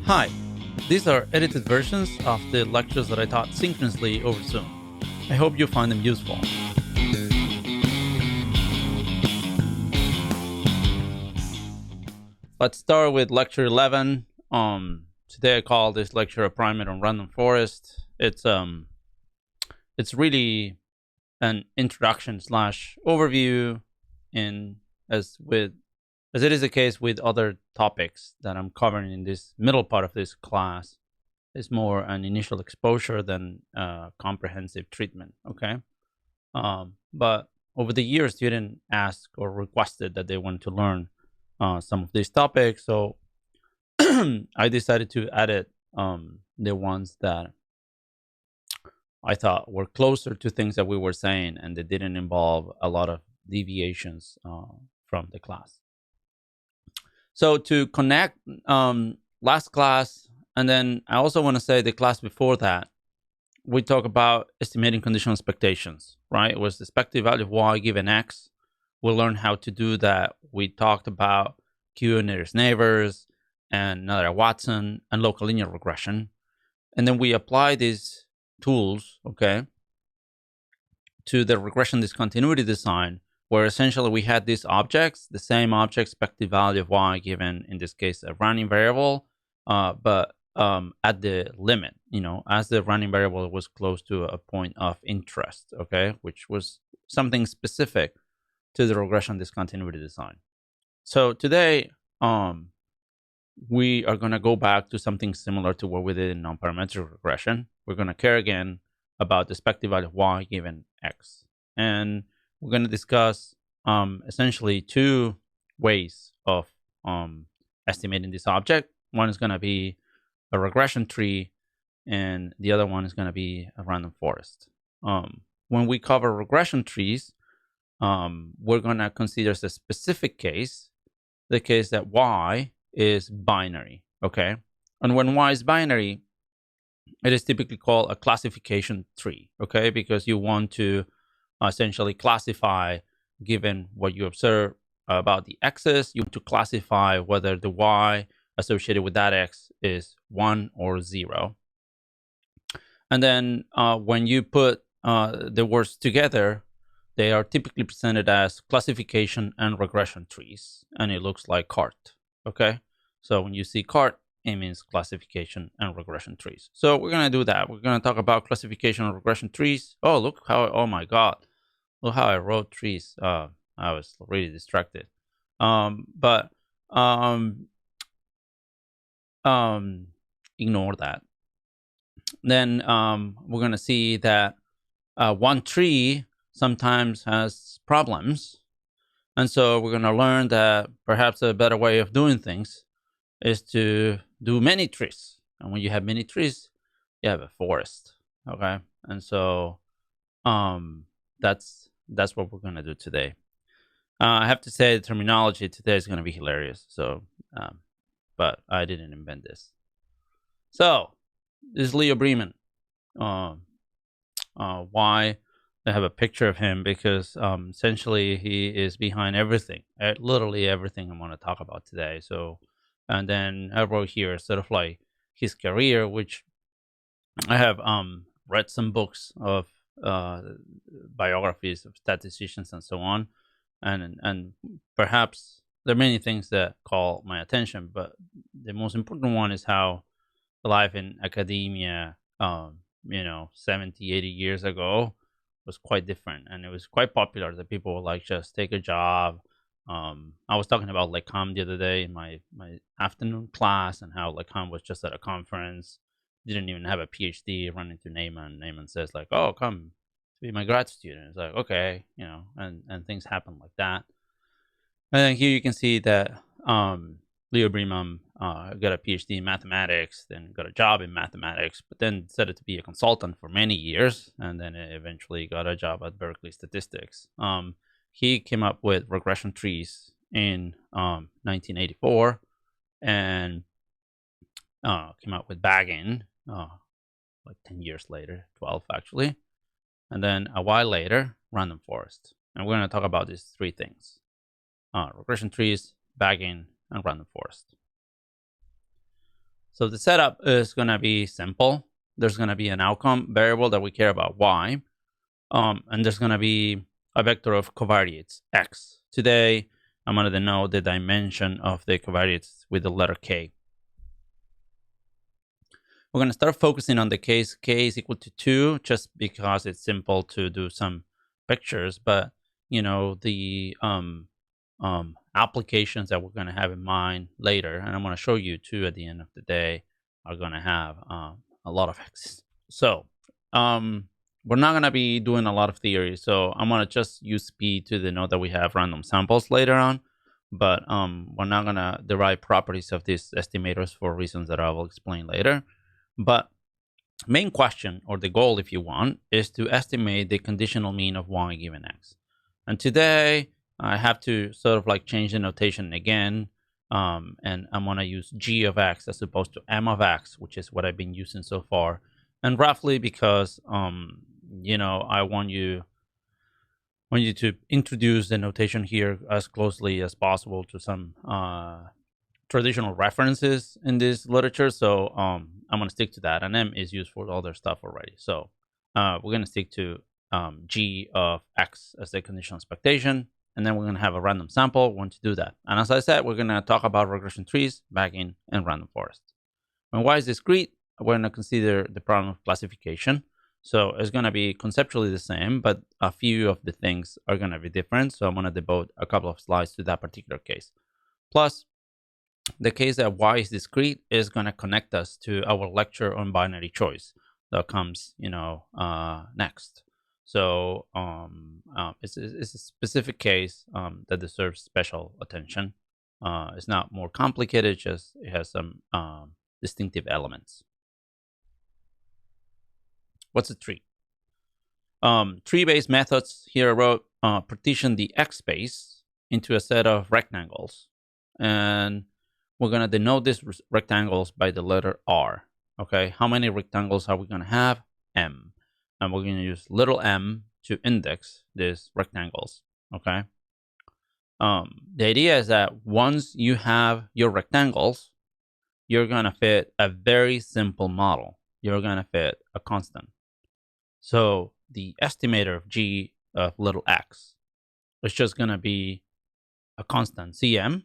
Hi, these are edited versions of the lectures that I taught synchronously over Zoom. I hope you find them useful. Let's start with lecture 11. Today I call this lecture a primer on random forest. It's really an introduction / overview as it is the case with other topics that I'm covering in this middle part of this class. It's more an initial exposure than comprehensive treatment, okay? But over the years, students asked or requested that they want to learn some of these topics, so I decided to edit the ones that I thought were closer to things that we were saying and they didn't involve a lot of deviations from the class. So to connect last class, and then I also want to say the class before that, we talk about estimating conditional expectations, right? It was the expected value of y given x. We learned how to do that. We talked about Q and nearest neighbors and another Watson and local linear regression. And then we apply these tools, okay, to the regression discontinuity design, where essentially we had these objects, the same object, expected value of y given, in this case, a running variable, but at the limit, as the running variable was close to a point of interest, okay, which was something specific to the regression discontinuity design. So today, we are going to go back to something similar to what we did in non-parametric regression. We're going to care again about the expected value of y given x. And we're going to discuss essentially two ways of estimating this object. One is going to be a regression tree, and the other one is going to be a random forest. When we cover regression trees, we're going to consider the specific case, the case that y is binary, okay? And when y is binary, it is typically called a classification tree, okay? Because you want to essentially classify, given what you observe about the x's, you want to classify whether the y associated with that x is 1 or 0. And then when you put the words together, they are typically presented as classification and regression trees, and it looks like cart, okay? So when you see cart, it means classification and regression trees. So we're going to do that. We're going to talk about classification and regression trees. Oh, look how, oh my God. Look how I wrote trees. I was really distracted. But ignore that. Then we're going to see that one tree sometimes has problems. And so we're going to learn that perhaps a better way of doing things is to do many trees. And when you have many trees, you have a forest. Okay. And so that's what we're going to do today. I have to say the terminology today is going to be hilarious. So, but I didn't invent this. So this is Leo Bremen. Why I have a picture of him? Because essentially he is behind everything, literally everything I'm going to talk about today. So, and then I wrote here sort of like his career, which I have read some books of biographies of statisticians and so on, and perhaps there are many things that call my attention, but the most important one is how life in academia 70, 80 years ago was quite different, and it was quite popular that people would like just take a job. I was talking about Econ the other day in my afternoon class, and how Econ was just at a conference, didn't even have a PhD. Run into Neyman. Neyman says like, "Oh, come to be my grad student." It's like, okay, and things happen like that. And then here you can see that Leo Bremen got a PhD in mathematics, then got a job in mathematics, but then decided to be a consultant for many years, and then eventually got a job at Berkeley Statistics. He came up with regression trees in 1984, and came up with bagging like 10 years later, 12 actually. And then a while later, random forest. And we're going to talk about these three things: regression trees, bagging, and random forest. So the setup is going to be simple. There's going to be an outcome variable that we care about, y. And there's going to be a vector of covariates, x. Today, I'm going to denote the dimension of the covariates with the letter k. We're going to start focusing on the case k is equal to 2, just because it's simple to do some pictures. But, the applications that we're going to have in mind later, and I'm going to show you too at the end of the day, are going to have a lot of x. So we're not going to be doing a lot of theory. So I'm going to just use P to denote that we have random samples later on. But we're not going to derive properties of these estimators for reasons that I will explain later. But main question, or the goal if you want, is to estimate the conditional mean of y given x. And today I have to sort of like change the notation again. And I'm going to use g of x as opposed to m of x, which is what I've been using so far. And roughly because, I want you to introduce the notation here as closely as possible to some traditional references in this literature. So I'm going to stick to that. And m is used for other stuff already. So we're going to stick to g of x as the conditional expectation. And then we're going to have a random sample when to do that. And as I said, we're going to talk about regression trees, backing, and random forests. When y is discrete, we're going to consider the problem of classification. So it's going to be conceptually the same, but a few of the things are going to be different. So I'm going to devote a couple of slides to that particular case. Plus, the case that y is discrete is going to connect us to our lecture on binary choice that comes, next. So it's a specific case that deserves special attention. It's not more complicated, just it has some distinctive elements. What's a tree? Tree-based methods here I wrote partition the x space into a set of rectangles. And we're going to denote these rectangles by the letter R. Okay, how many rectangles are we going to have? M. And we're going to use little m to index these rectangles. Okay. The idea is that once you have your rectangles, you're going to fit a very simple model. You're going to fit a constant. So the estimator of g of little x is just going to be a constant cm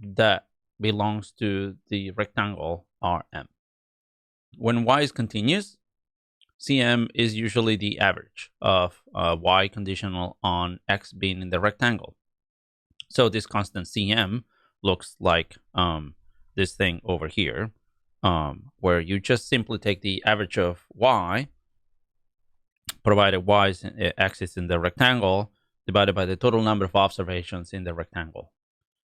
that belongs to the rectangle Rm. When y is continuous, Cm is usually the average of y conditional on x being in the rectangle. So this constant Cm looks like this thing over here, where you just simply take the average of y, provided x is in the rectangle, divided by the total number of observations in the rectangle.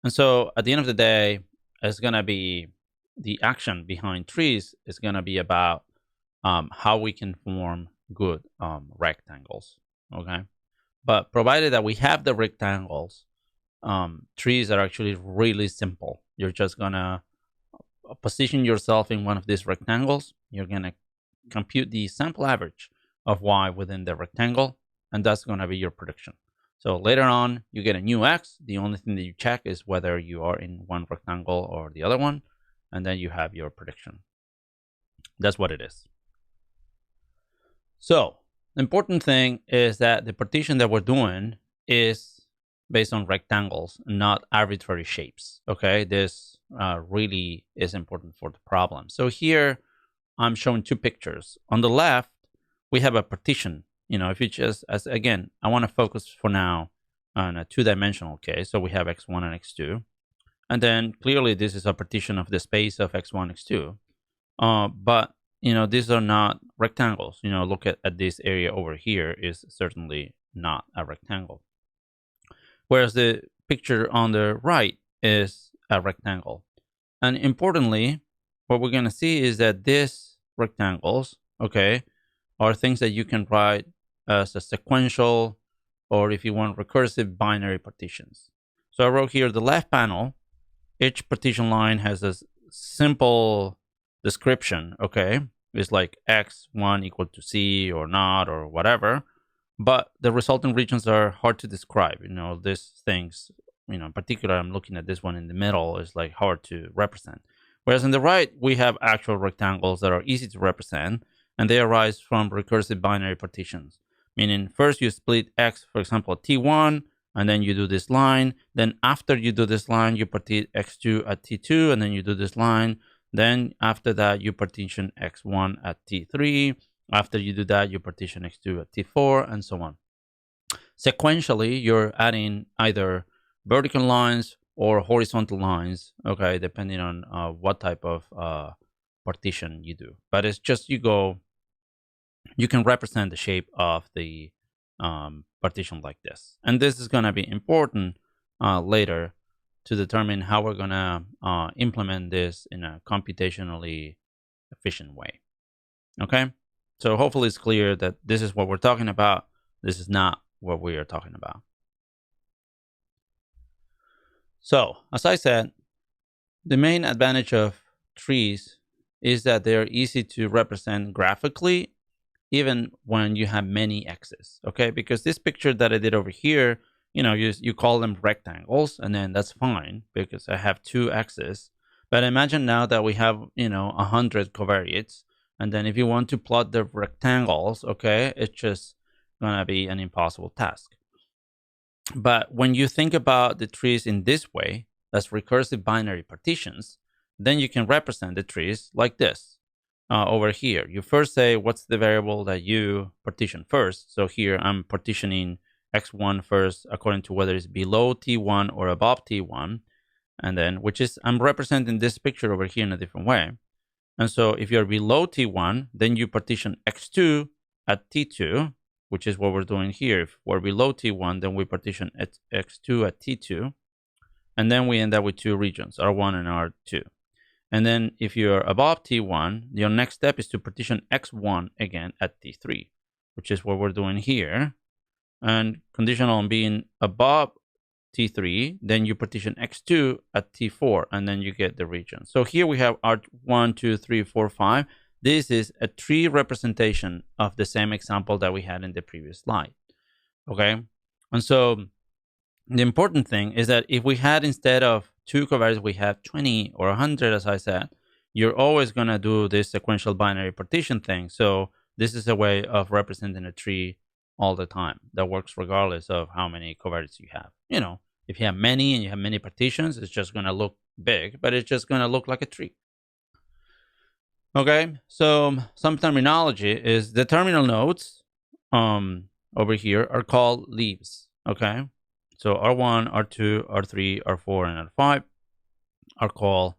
And so at the end of the day, it's going to be the action behind trees is going to be about how we can form good rectangles. Okay. But provided that we have the rectangles, trees are actually really simple. You're just going to position yourself in one of these rectangles. You're going to compute the sample average of y within the rectangle, and that's going to be your prediction. So later on, you get a new x. The only thing that you check is whether you are in one rectangle or the other one, and then you have your prediction. That's what it is. So the important thing is that the partition that we're doing is based on rectangles, not arbitrary shapes. Okay, this really is important for the problem. So here I'm showing two pictures. On the left, we have a partition. If you just, again, I want to focus for now on a two-dimensional case. So we have x1 and x2. And then clearly this is a partition of the space of x1, x2. But, these are not rectangles. Look at this area over here is certainly not a rectangle. Whereas the picture on the right is a rectangle. And importantly, what we're going to see is that these rectangles, okay, are things that you can write as a sequential, or if you want, recursive binary partitions. So I wrote here the left panel. Each partition line has a simple description, okay? It's like x1 equal to c or not or whatever. But the resulting regions are hard to describe. These things in particular, I'm looking at this one in the middle, is like hard to represent. Whereas on the right, we have actual rectangles that are easy to represent, and they arise from recursive binary partitions. Meaning, first you split x, for example, t1, and then you do this line. Then after you do this line, you partition x2 at t2, and then you do this line. Then after that, you partition x1 at t3. After you do that, you partition x2 at t4, and so on. Sequentially, you're adding either vertical lines or horizontal lines, okay, depending on what type of partition you do. But it's just you can represent the shape of the partition like this. And this is going to be important later to determine how we're going to implement this in a computationally efficient way. Okay? So hopefully it's clear that this is what we're talking about. This is not what we are talking about. So, as I said, the main advantage of trees is that they're easy to represent graphically, even when you have many x's, okay? Because this picture that I did over here, you call them rectangles, and then that's fine because I have two x's. But imagine now that we have, 100 covariates, and then if you want to plot the rectangles, okay, it's just gonna be an impossible task. But when you think about the trees in this way, as recursive binary partitions, then you can represent the trees like this. Over here, you first say what's the variable that you partition first. So here I'm partitioning x1 first according to whether it's below t1 or above t1. And then, I'm representing this picture over here in a different way. And so if you're below t1, then you partition x2 at t2, which is what we're doing here. If we're below t1, then we partition x2 at t2. And then we end up with two regions, R1 and R2. And then if you're above t1, your next step is to partition x1 again at t3, which is what we're doing here. And conditional on being above t3, then you partition x2 at t4, and then you get the region. So here we have R1, 2, 3, 4, 5. This is a tree representation of the same example that we had in the previous slide. Okay? And so the important thing is that if we had, instead of two covariates, we have 20 or 100, as I said, you're always going to do this sequential binary partition thing. So this is a way of representing a tree all the time that works regardless of how many covariates you have. If you have many and you have many partitions, it's just going to look big, but it's just going to look like a tree. Okay, so some terminology is the terminal nodes over here are called leaves. Okay, so R1, R2, R3, R4, and R5 are called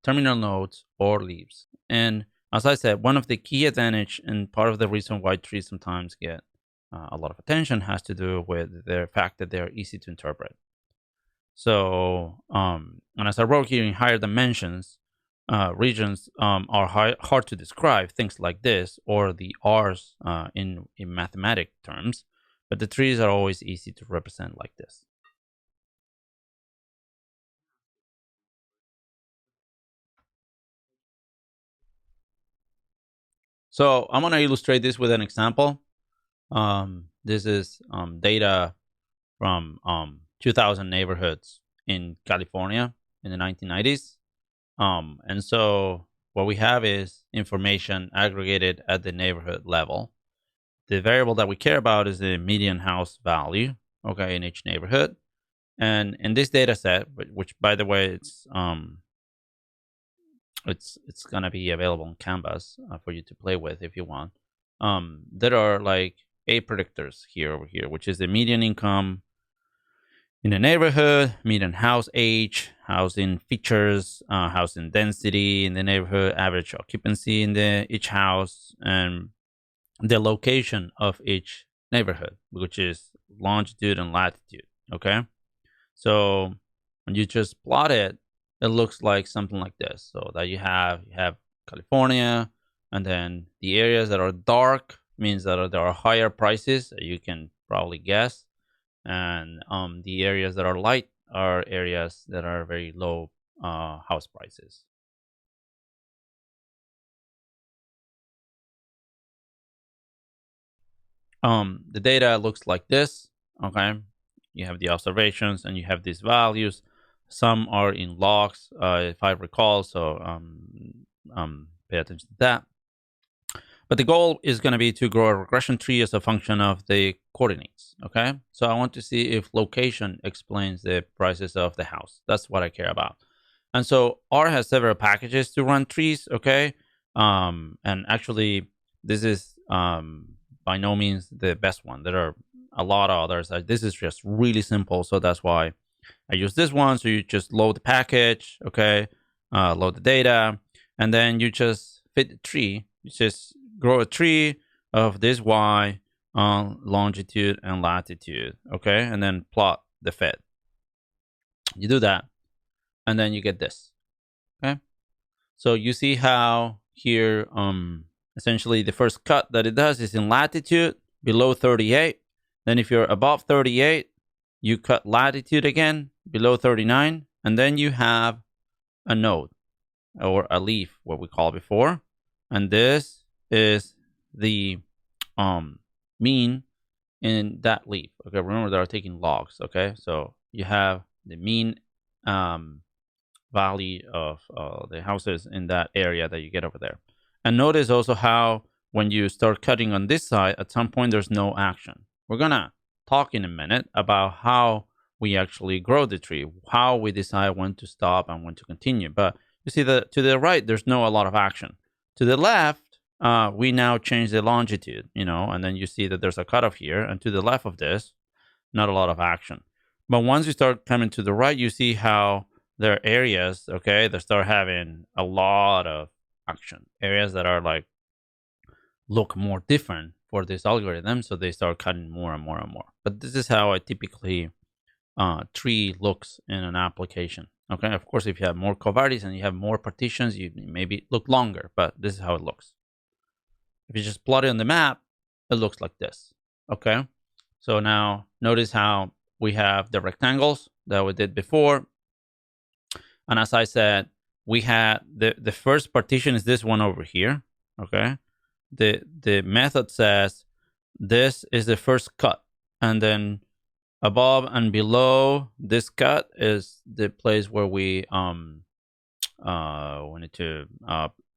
terminal nodes or leaves. And as I said, one of the key advantage and part of the reason why trees sometimes get a lot of attention has to do with the fact that they're easy to interpret. So, and as I wrote here, in higher dimensions, regions are hard to describe, things like this, or the R's in mathematic terms, but the trees are always easy to represent like this. So I'm going to illustrate this with an example. This is data from 2,000 neighborhoods in California in the 1990s. And so what we have is information aggregated at the neighborhood level. The variable that we care about is the median house value, okay, in each neighborhood. And in this data set, which by the way, it's gonna be available on Canvas for you to play with if you want. There are like 8 predictors over here, which is the median income in the neighborhood, median house age, housing features, housing density in the neighborhood, average occupancy in each house, and the location of each neighborhood, which is longitude and latitude. Okay, so when you just plot it, it looks like something like this. So that you have California, and then the areas that are dark means that there are higher prices. You can probably guess. And the areas that are light are areas that are very low house prices. The data looks like this. Okay, You have the observations, and you have these values. Some are in logs, if I recall, so pay attention to that. But the goal is going to be to grow a regression tree as a function of the coordinates, okay? So I want to see if location explains the prices of the house. That's what I care about. And so R has several packages to run trees, okay? And actually, this is by no means the best one. There are a lot of others. This is just really simple, so that's why I use this one. So you just load the package, okay? Load the data, and then you just fit the tree. You just grow a tree of this y on longitude and latitude, okay? And then plot the fit. You do that, and then you get this, okay? So you see how here, essentially the first cut that it does is in latitude below 38. Then if you're above 38, you cut latitude again below 39, and then you have a node or a leaf, what we called before. And this is the mean in that leaf. Okay, remember they're taking logs. Okay, so you have the mean value of the houses in that area that you get over there. And notice also how when you start cutting on this side, at some point there's no action. We're gonna talk in a minute about how we actually grow the tree, how we decide when to stop and when to continue. But you see that to the right, there's a lot of action. To the left, we now change the longitude, and then you see that there's a cutoff here. And to the left of this, not a lot of action. But once you start coming to the right, you see how there are areas, okay, that start having a lot of action. Areas that are like, look more different for this algorithm. So they start cutting more and more and more. But this is how a typically tree looks in an application. Okay, of course, if you have more covariates and you have more partitions, you maybe look longer, but this is how it looks. If you just plot it on the map, it looks like this. Okay, so now notice how we have the rectangles that we did before. And as I said, we had the first partition is this one over here. Okay, the method says this is the first cut, and then above and below this cut is the place where we need to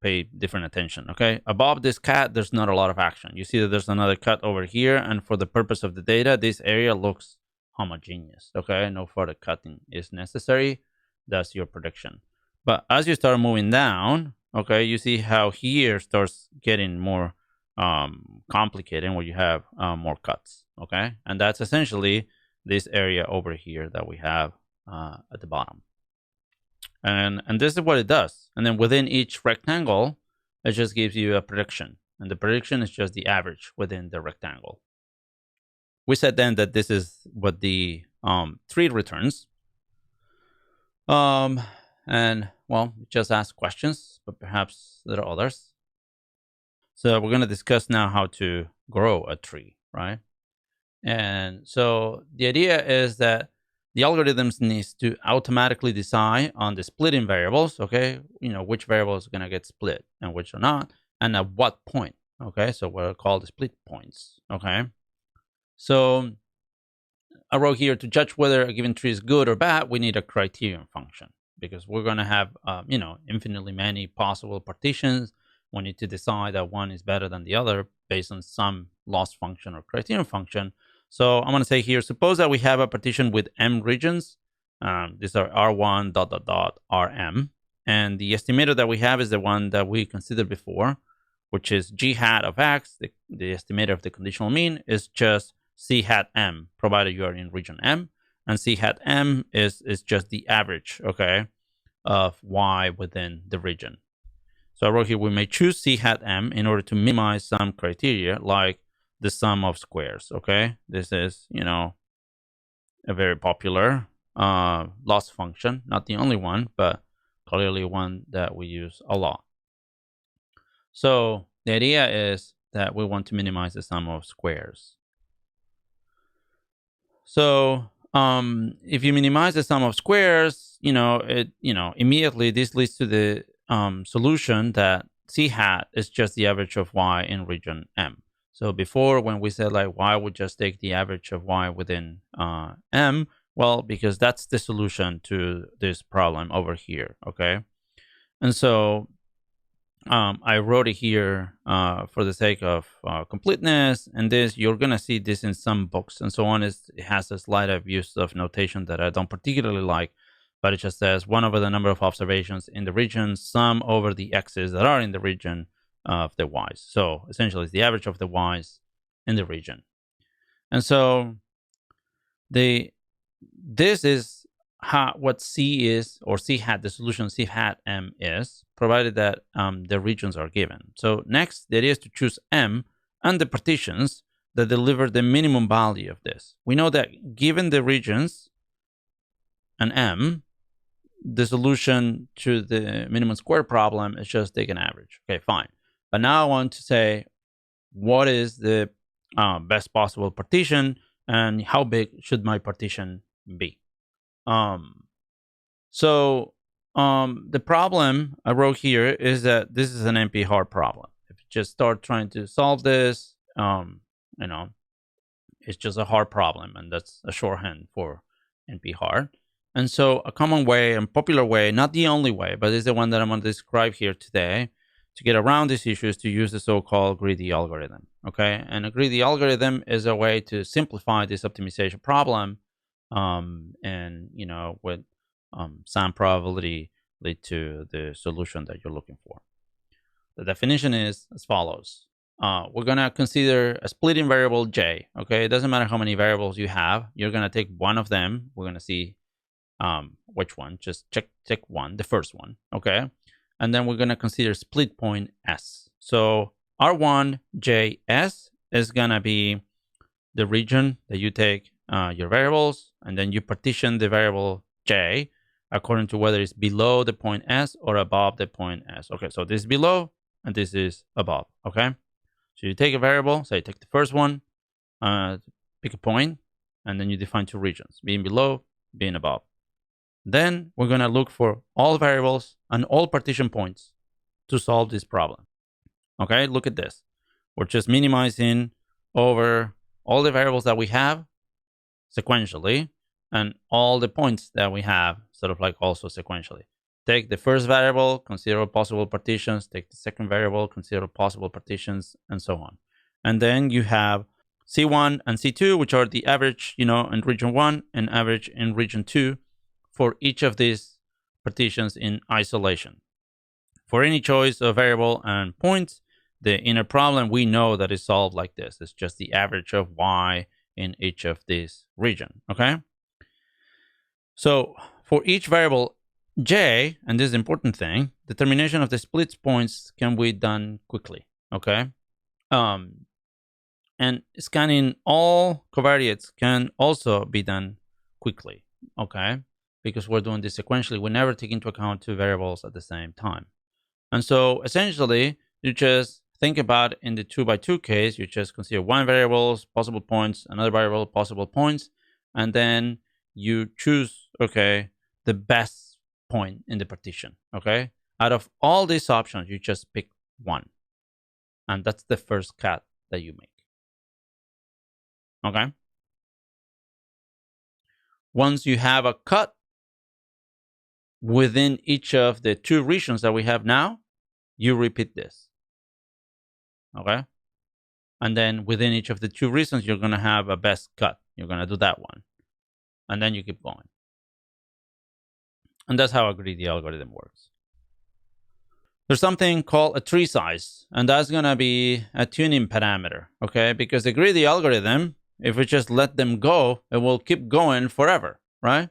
pay different attention. Okay, above this cut, there's not a lot of action. You see that there's another cut over here, and for the purpose of the data, this area looks homogeneous. Okay, no further cutting is necessary. That's your prediction. But as you start moving down, okay, you see how here starts getting more complicated, where you have more cuts. Okay, and that's essentially this area over here that we have at the bottom. And this is what it does. And then within each rectangle, it just gives you a prediction. And the prediction is just the average within the rectangle. We said then that this is what the tree returns. And well, just ask questions, but perhaps there are others. So we're going to discuss now how to grow a tree, right? And so the idea is that the algorithms needs to automatically decide on the splitting variables, okay? Which variables are going to get split and which are not, and at what point, okay? So what are called the split points, okay? So I wrote here, to judge whether a given tree is good or bad, we need a criterion function, because we're going to have, infinitely many possible partitions. We need to decide that one is better than the other based on some loss function or criterion function. So I'm going to say here, suppose that we have a partition with m regions. These are R1 ... Rm. And the estimator that we have is the one that we considered before, which is g hat of x. The estimator of the conditional mean is just c hat m, provided you are in region m. And c hat m is just the average, okay, of y within the region. So I wrote here, we may choose c hat m in order to minimize some criteria, like the sum of squares, okay? This is, a very popular loss function. Not the only one, but clearly one that we use a lot. So the idea is that we want to minimize the sum of squares. So if you minimize the sum of squares, immediately this leads to the solution that c hat is just the average of y in region m. So before, when we said like y would just take the average of y within M, well, because that's the solution to this problem over here, okay? And so I wrote it here for the sake of completeness, and this, you're gonna see this in some books and so on. It has a slight abuse of notation that I don't particularly like, but it just says 1 over the number of observations in the region, sum over the x's that are in the region of the y's. So essentially, it's the average of the y's in the region. And so this is what C is, or C hat, the solution C hat M is, provided that the regions are given. So next, the idea is to choose M and the partitions that deliver the minimum value of this. We know that given the regions and M, the solution to the minimum square problem is just take an average. Okay, fine. But now I want to say, what is the best possible partition, and how big should my partition be? The problem I wrote here is that this is an NP hard problem. If you just start trying to solve this, it's just a hard problem, and that's a shorthand for NP hard. And so a common way and popular way, not the only way, but is the one that I'm going to describe here today to get around this issue, is to use the so-called greedy algorithm. Okay, and a greedy algorithm is a way to simplify this optimization problem, and with some probability lead to the solution that you're looking for. The definition is as follows. We're going to consider a splitting variable j. Okay, it doesn't matter how many variables you have. You're going to take one of them. We're going to see which one. Just check one, the first one. Okay, and then we're going to consider split point s. So R1JS is going to be the region that you take your variables, and then you partition the variable j according to whether it's below the point s or above the point s. Okay, so this is below and this is above. Okay, so you take a variable, say take the first one, pick a point, and then you define two regions, being below, being above. Then we're going to look for all variables and all partition points to solve this problem. Okay, look at this. We're just minimizing over all the variables that we have sequentially and all the points that we have sort of like also sequentially. Take the first variable, consider possible partitions, take the second variable, consider possible partitions, and so on. And then you have C1 and C2, which are the average, in region 1 and average in region 2 for each of these partitions in isolation. For any choice of variable and points, the inner problem we know that is solved like this. It's just the average of y in each of these region. Okay. So for each variable j, and this is the important thing, determination of the split points can be done quickly. Okay. And scanning all covariates can also be done quickly. Okay. Because we're doing this sequentially. We never take into account two variables at the same time. And so essentially, you just think about in the 2x2 case, you just consider one variable, possible points, another variable, possible points, and then you choose, okay, the best point in the partition, okay? Out of all these options, you just pick one. And that's the first cut that you make, okay? Once you have a cut within each of the two regions that we have now, you repeat this, okay? And then within each of the two regions, you're going to have a best cut. You're going to do that one. And then you keep going. And that's how a greedy algorithm works. There's something called a tree size, and that's going to be a tuning parameter, okay? Because the greedy algorithm, if we just let them go, it will keep going forever, right?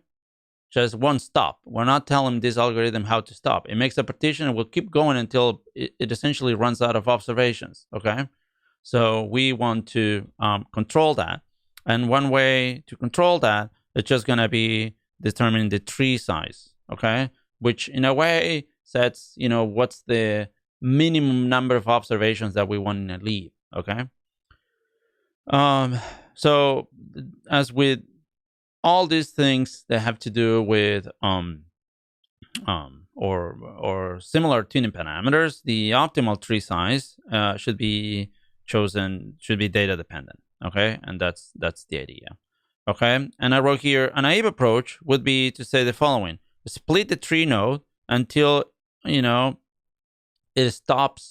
Just won't stop. We're not telling this algorithm how to stop. It makes a partition and will keep going until it essentially runs out of observations, okay? So we want to control that. And one way to control that is just going to be determining the tree size, okay? Which in a way sets, what's the minimum number of observations that we want to leave, okay? So as with all these things that have to do with or similar tuning parameters, the optimal tree size should be chosen should be data dependent. Okay, and that's the idea. Okay, and I wrote here a naive approach would be to say the following: split the tree node until it stops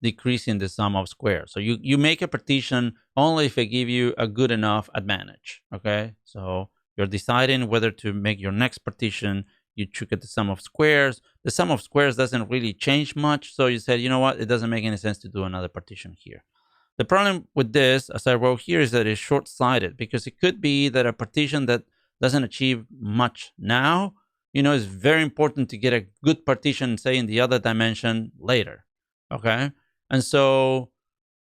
decreasing the sum of squares. So you make a partition only if it give you a good enough advantage. Okay, so you're deciding whether to make your next partition. You look at the sum of squares. The sum of squares doesn't really change much. So you said, you know what? It doesn't make any sense to do another partition here. The problem with this, as I wrote here, is that it's short-sighted because it could be that a partition that doesn't achieve much now, is very important to get a good partition, say, in the other dimension later. Okay? And so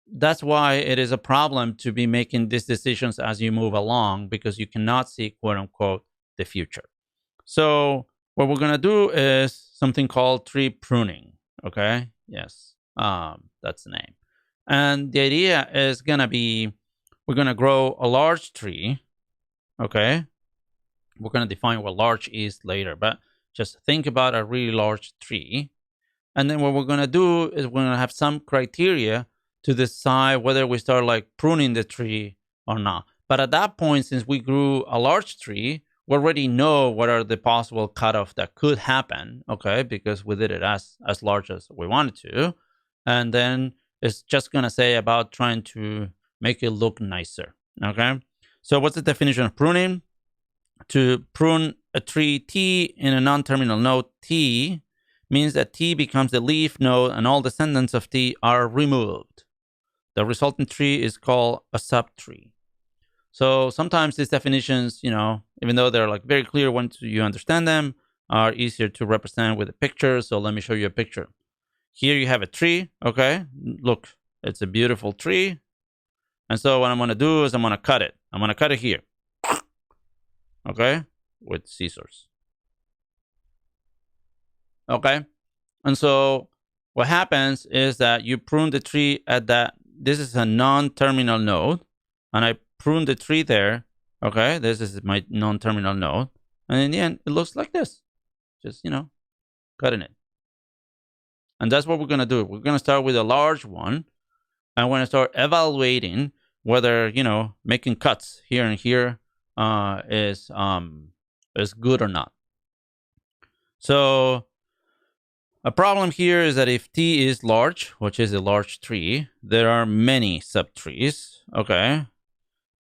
that's why it is a problem to be making these decisions as you move along, because you cannot see, quote unquote, the future. So what we're going to do is something called tree pruning. Okay. Yes. That's the name. And the idea is going to be, we're going to grow a large tree. Okay. We're going to define what large is later, but just think about a really large tree. And then what we're going to do is we're going to have some criteria to decide whether we start like pruning the tree or not. But at that point, since we grew a large tree, we already know what are the possible cutoff that could happen, okay, because we did it as large as we wanted to. And then it's just going to say about trying to make it look nicer, okay? So what's the definition of pruning? To prune a tree T in a non-terminal node T means that T becomes the leaf node and all descendants of T are removed. The resultant tree is called a subtree. So sometimes these definitions, even though they're like very clear once you understand them, are easier to represent with a picture. So let me show you a picture. Here you have a tree, okay? Look, it's a beautiful tree. And so what I'm going to do is I'm going to cut it. I'm going to cut it here, okay, with scissors. Okay? And so what happens is that you prune the tree at that. This is a non-terminal node, and I prune the tree there. Okay, this is my non-terminal node, and in the end, it looks like this. Just cutting it, and that's what we're gonna do. We're gonna start with a large one, and we're gonna start evaluating whether making cuts here and here is good or not. So a problem here is that if T is large, which is a large tree, there are many subtrees. Okay.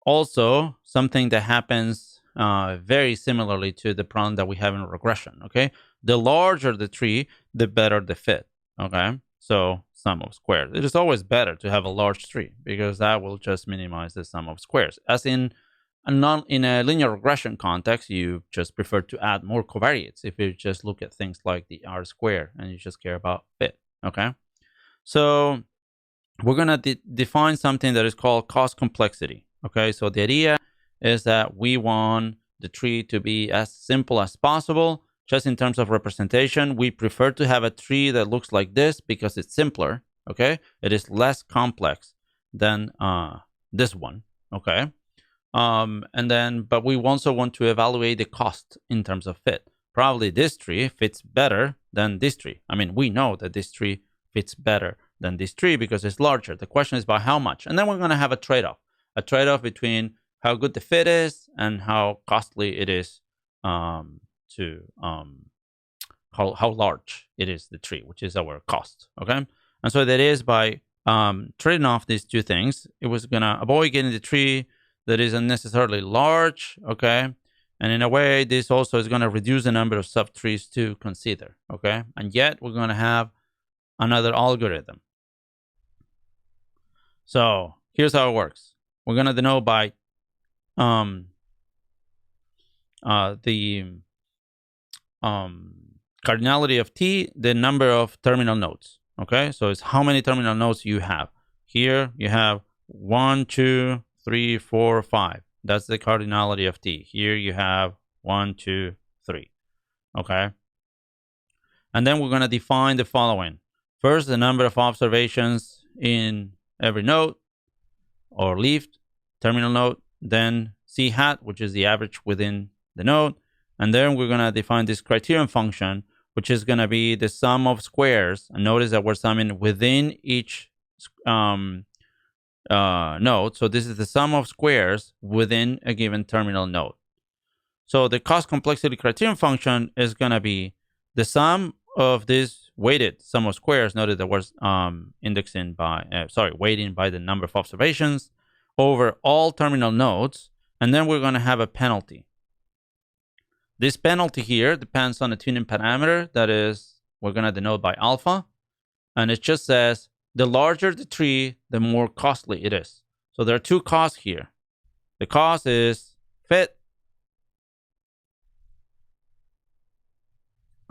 Also, something that happens very similarly to the problem that we have in regression. Okay. The larger the tree, the better the fit. Okay. So sum of squares. It is always better to have a large tree because that will just minimize the sum of squares. As in a linear regression context, you just prefer to add more covariates if you just look at things like the R square and you just care about fit. Okay. So we're going to define something that is called cost complexity. Okay. So the idea is that we want the tree to be as simple as possible. Just in terms of representation, we prefer to have a tree that looks like this because it's simpler. Okay. It is less complex than this one. Okay. But we also want to evaluate the cost in terms of fit. Probably this tree fits better than this tree. I mean, we know that this tree fits better than this tree because it's larger. The question is by how much. And then we're going to have a trade-off between how good the fit is and how costly it is how large it is, the tree, which is our cost. Okay. And so that is by trading off these two things, it was going to avoid getting the tree that is unnecessarily large, okay? And in a way, this also is going to reduce the number of subtrees to consider, okay? And yet, we're going to have another algorithm. So, here's how it works. We're going to denote by the cardinality of T, the number of terminal nodes, okay? So, it's how many terminal nodes you have. Here, you have 1, 2, 3, 4, 5. That's the cardinality of T. Here you have 1, 2, 3. Okay. And then we're going to define the following. First, the number of observations in every node or leaf, terminal node. Then C hat, which is the average within the node. And then we're going to define this criterion function, which is going to be the sum of squares. And notice that we're summing within each node. So this is the sum of squares within a given terminal node. So the cost complexity criterion function is going to be the sum of this weighted sum of squares. Noted that was weighting by the number of observations over all terminal nodes. And then we're going to have a penalty. This penalty here depends on a tuning parameter. That is, we're going to denote by alpha. And it just says the larger the tree, the more costly it is. So there are two costs here. The cost is fit.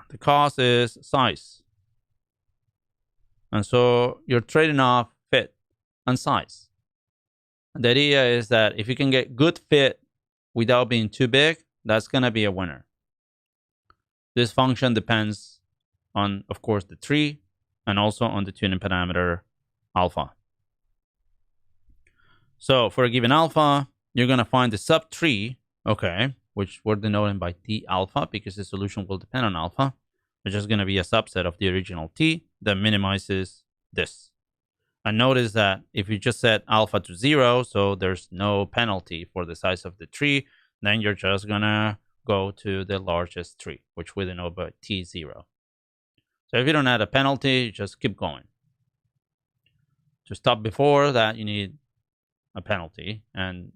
The cost is size. And so you're trading off fit and size. And the idea is that if you can get good fit without being too big, that's going to be a winner. This function depends on, of course, the tree and also on the tuning parameter alpha. So for a given alpha, you're going to find the subtree, okay, which we're denoting by T alpha because the solution will depend on alpha. It's just going to be a subset of the original T that minimizes this. And notice that if you just set alpha to 0, so there's no penalty for the size of the tree, then you're just going to go to the largest tree, which we denote by T0. So if you don't add a penalty, you just keep going. To stop before that, you need a penalty. And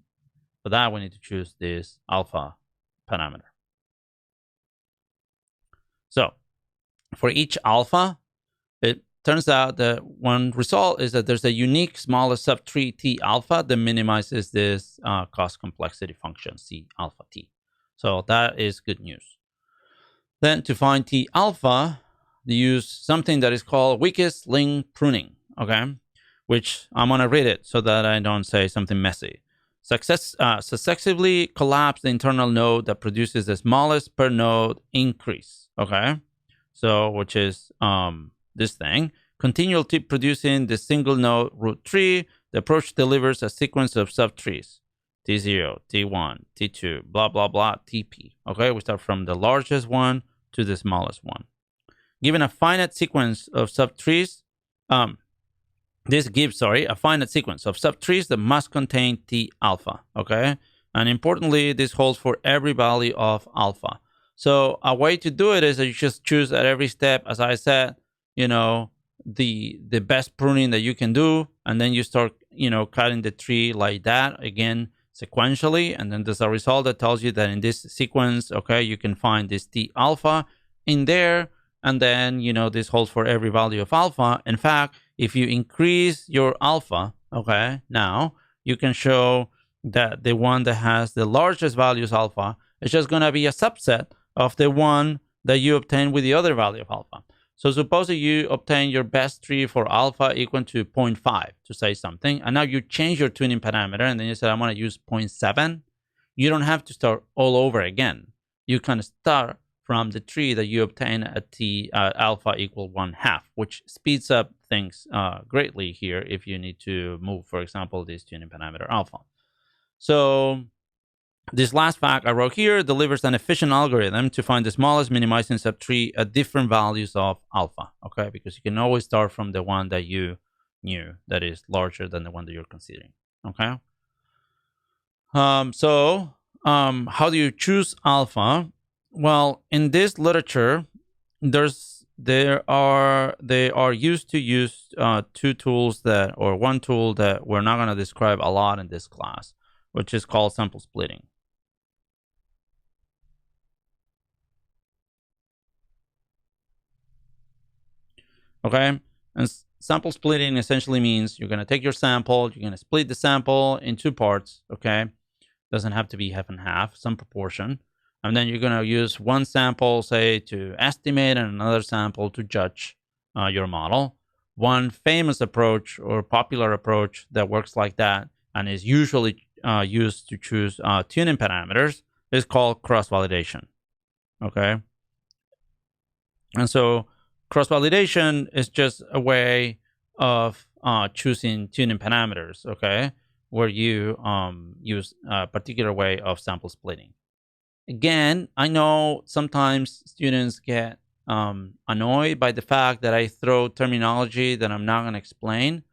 for that, we need to choose this alpha parameter. So for each alpha, it turns out that one result is that there's a unique smallest subtree T alpha that minimizes this cost complexity function C alpha T. So that is good news. Then to find T alpha, they use something that is called weakest link pruning, okay? Which I'm going to read it so that I don't say something messy. Successively collapse the internal node that produces the smallest per node increase, okay? So, which is this thing. Continually producing the single node root tree, the approach delivers a sequence of subtrees. T0, T1, T2, blah, blah, blah, TP. Okay, we start from the largest one to the smallest one. Given a finite sequence of subtrees, this gives, a finite sequence of subtrees that must contain T alpha, okay? And importantly, this holds for every value of alpha. So a way to do it is that you just choose at every step, as I said, the best pruning that you can do, and then you start, cutting the tree like that, again, sequentially, and then there's a result that tells you that in this sequence, okay, you can find this T alpha in there, and then, this holds for every value of alpha. In fact, if you increase your alpha, okay, now you can show that the one that has the largest values alpha is just going to be a subset of the one that you obtain with the other value of alpha. So suppose that you obtain your best tree for alpha equal to 0.5 to say something, and now you change your tuning parameter, and then you say, I want to use 0.7. You don't have to start all over again. You can start from the tree that you obtain at T alpha equal 1/2, which speeds up things greatly here if you need to move, for example, this tuning parameter alpha. So this last fact I wrote here delivers an efficient algorithm to find the smallest minimizing subtree at different values of alpha, okay? Because you can always start from the one that you knew that is larger than the one that you're considering, okay? How do you choose alpha? Well, in this literature, they are used to use two tools one tool that we're not going to describe a lot in this class, which is called sample splitting. Okay, and sample splitting essentially means you're going to take your sample, you're going to split the sample in two parts, okay? Doesn't have to be half and half, some proportion. And then you're going to use one sample, say, to estimate and another sample to judge your model. One famous approach or popular approach that works like that and is usually used to choose tuning parameters is called cross-validation, okay? And so cross-validation is just a way of choosing tuning parameters, okay, where you use a particular way of sample splitting. Again, I know sometimes students get annoyed by the fact that I throw terminology that I'm not going to explain,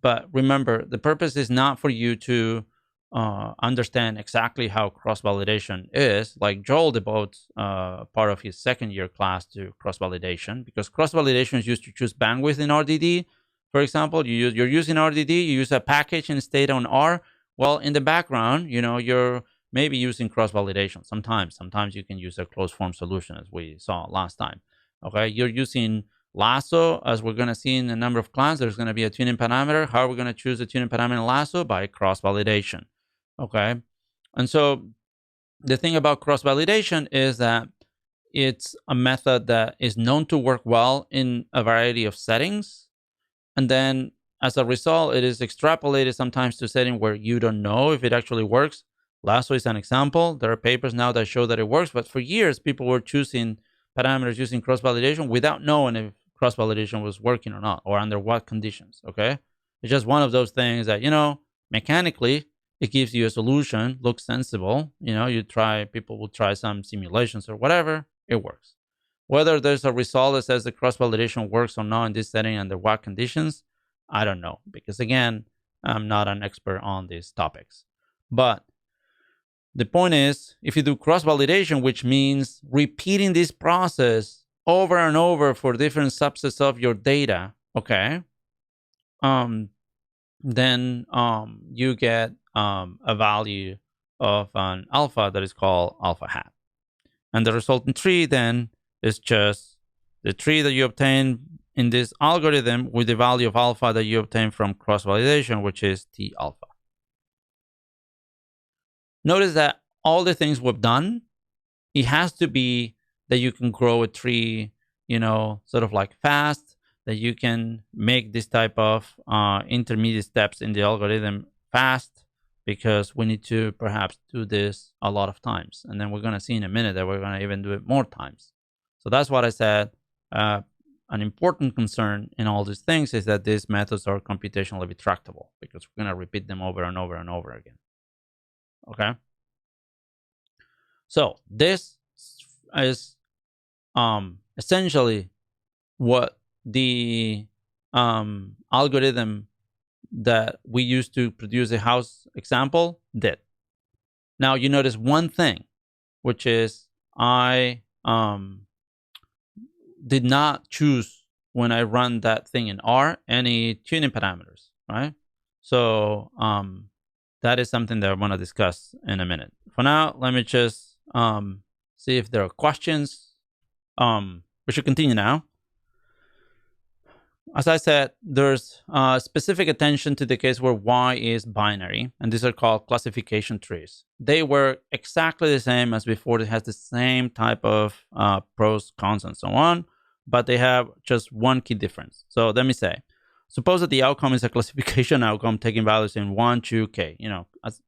But remember, the purpose is not for you to understand exactly how cross-validation is. Like Joel devotes part of his second year class to cross-validation, because cross-validation is used to choose bandwidth in RDD. For example, you're using RDD, you use a package and state on R. Well, in the background, you're maybe using cross-validation. Sometimes you can use a closed form solution, as we saw last time. Okay, you're using Lasso, as we're going to see in a number of classes. There's going to be a tuning parameter. How are we going to choose a tuning parameter in Lasso? By cross-validation. Okay, and so the thing about cross-validation is that it's a method that is known to work well in a variety of settings, and then as a result, it is extrapolated sometimes to a setting where you don't know if it actually works. Lasso is an example. There are papers now that show that it works, but for years people were choosing parameters using cross-validation without knowing if cross-validation was working or not, or under what conditions. Okay, it's just one of those things that mechanically it gives you a solution, looks sensible. People will try some simulations or whatever, it works. Whether there's a result that says the cross-validation works or not in this setting under what conditions, I don't know, because again, I'm not an expert on these topics. But the point is, if you do cross-validation, which means repeating this process over and over for different subsets of your data, okay, then you get a value of an alpha that is called alpha hat. And the resultant tree then is just the tree that you obtain in this algorithm with the value of alpha that you obtain from cross-validation, which is T alpha. Notice that all the things we've done, it has to be that you can grow a tree, sort of like fast, that you can make this type of intermediate steps in the algorithm fast, because we need to perhaps do this a lot of times. And then we're going to see in a minute that we're going to even do it more times. So that's what I said. An important concern in all these things is that these methods are computationally retractable, because we're going to repeat them over and over and over again. Okay. So this is essentially what the algorithm that we used to produce a house example did. Now you notice one thing, which is I did not choose, when I run that thing in R, any tuning parameters, right? So that is something that I want to discuss in a minute. For now, let me just see if there are questions. We should continue now. As I said, there's specific attention to the case where Y is binary, and these are called classification trees. They work exactly the same as before. It has the same type of pros, cons, and so on, but they have just one key difference. So let me say, suppose that the outcome is a classification outcome taking values in 1, 2, k. As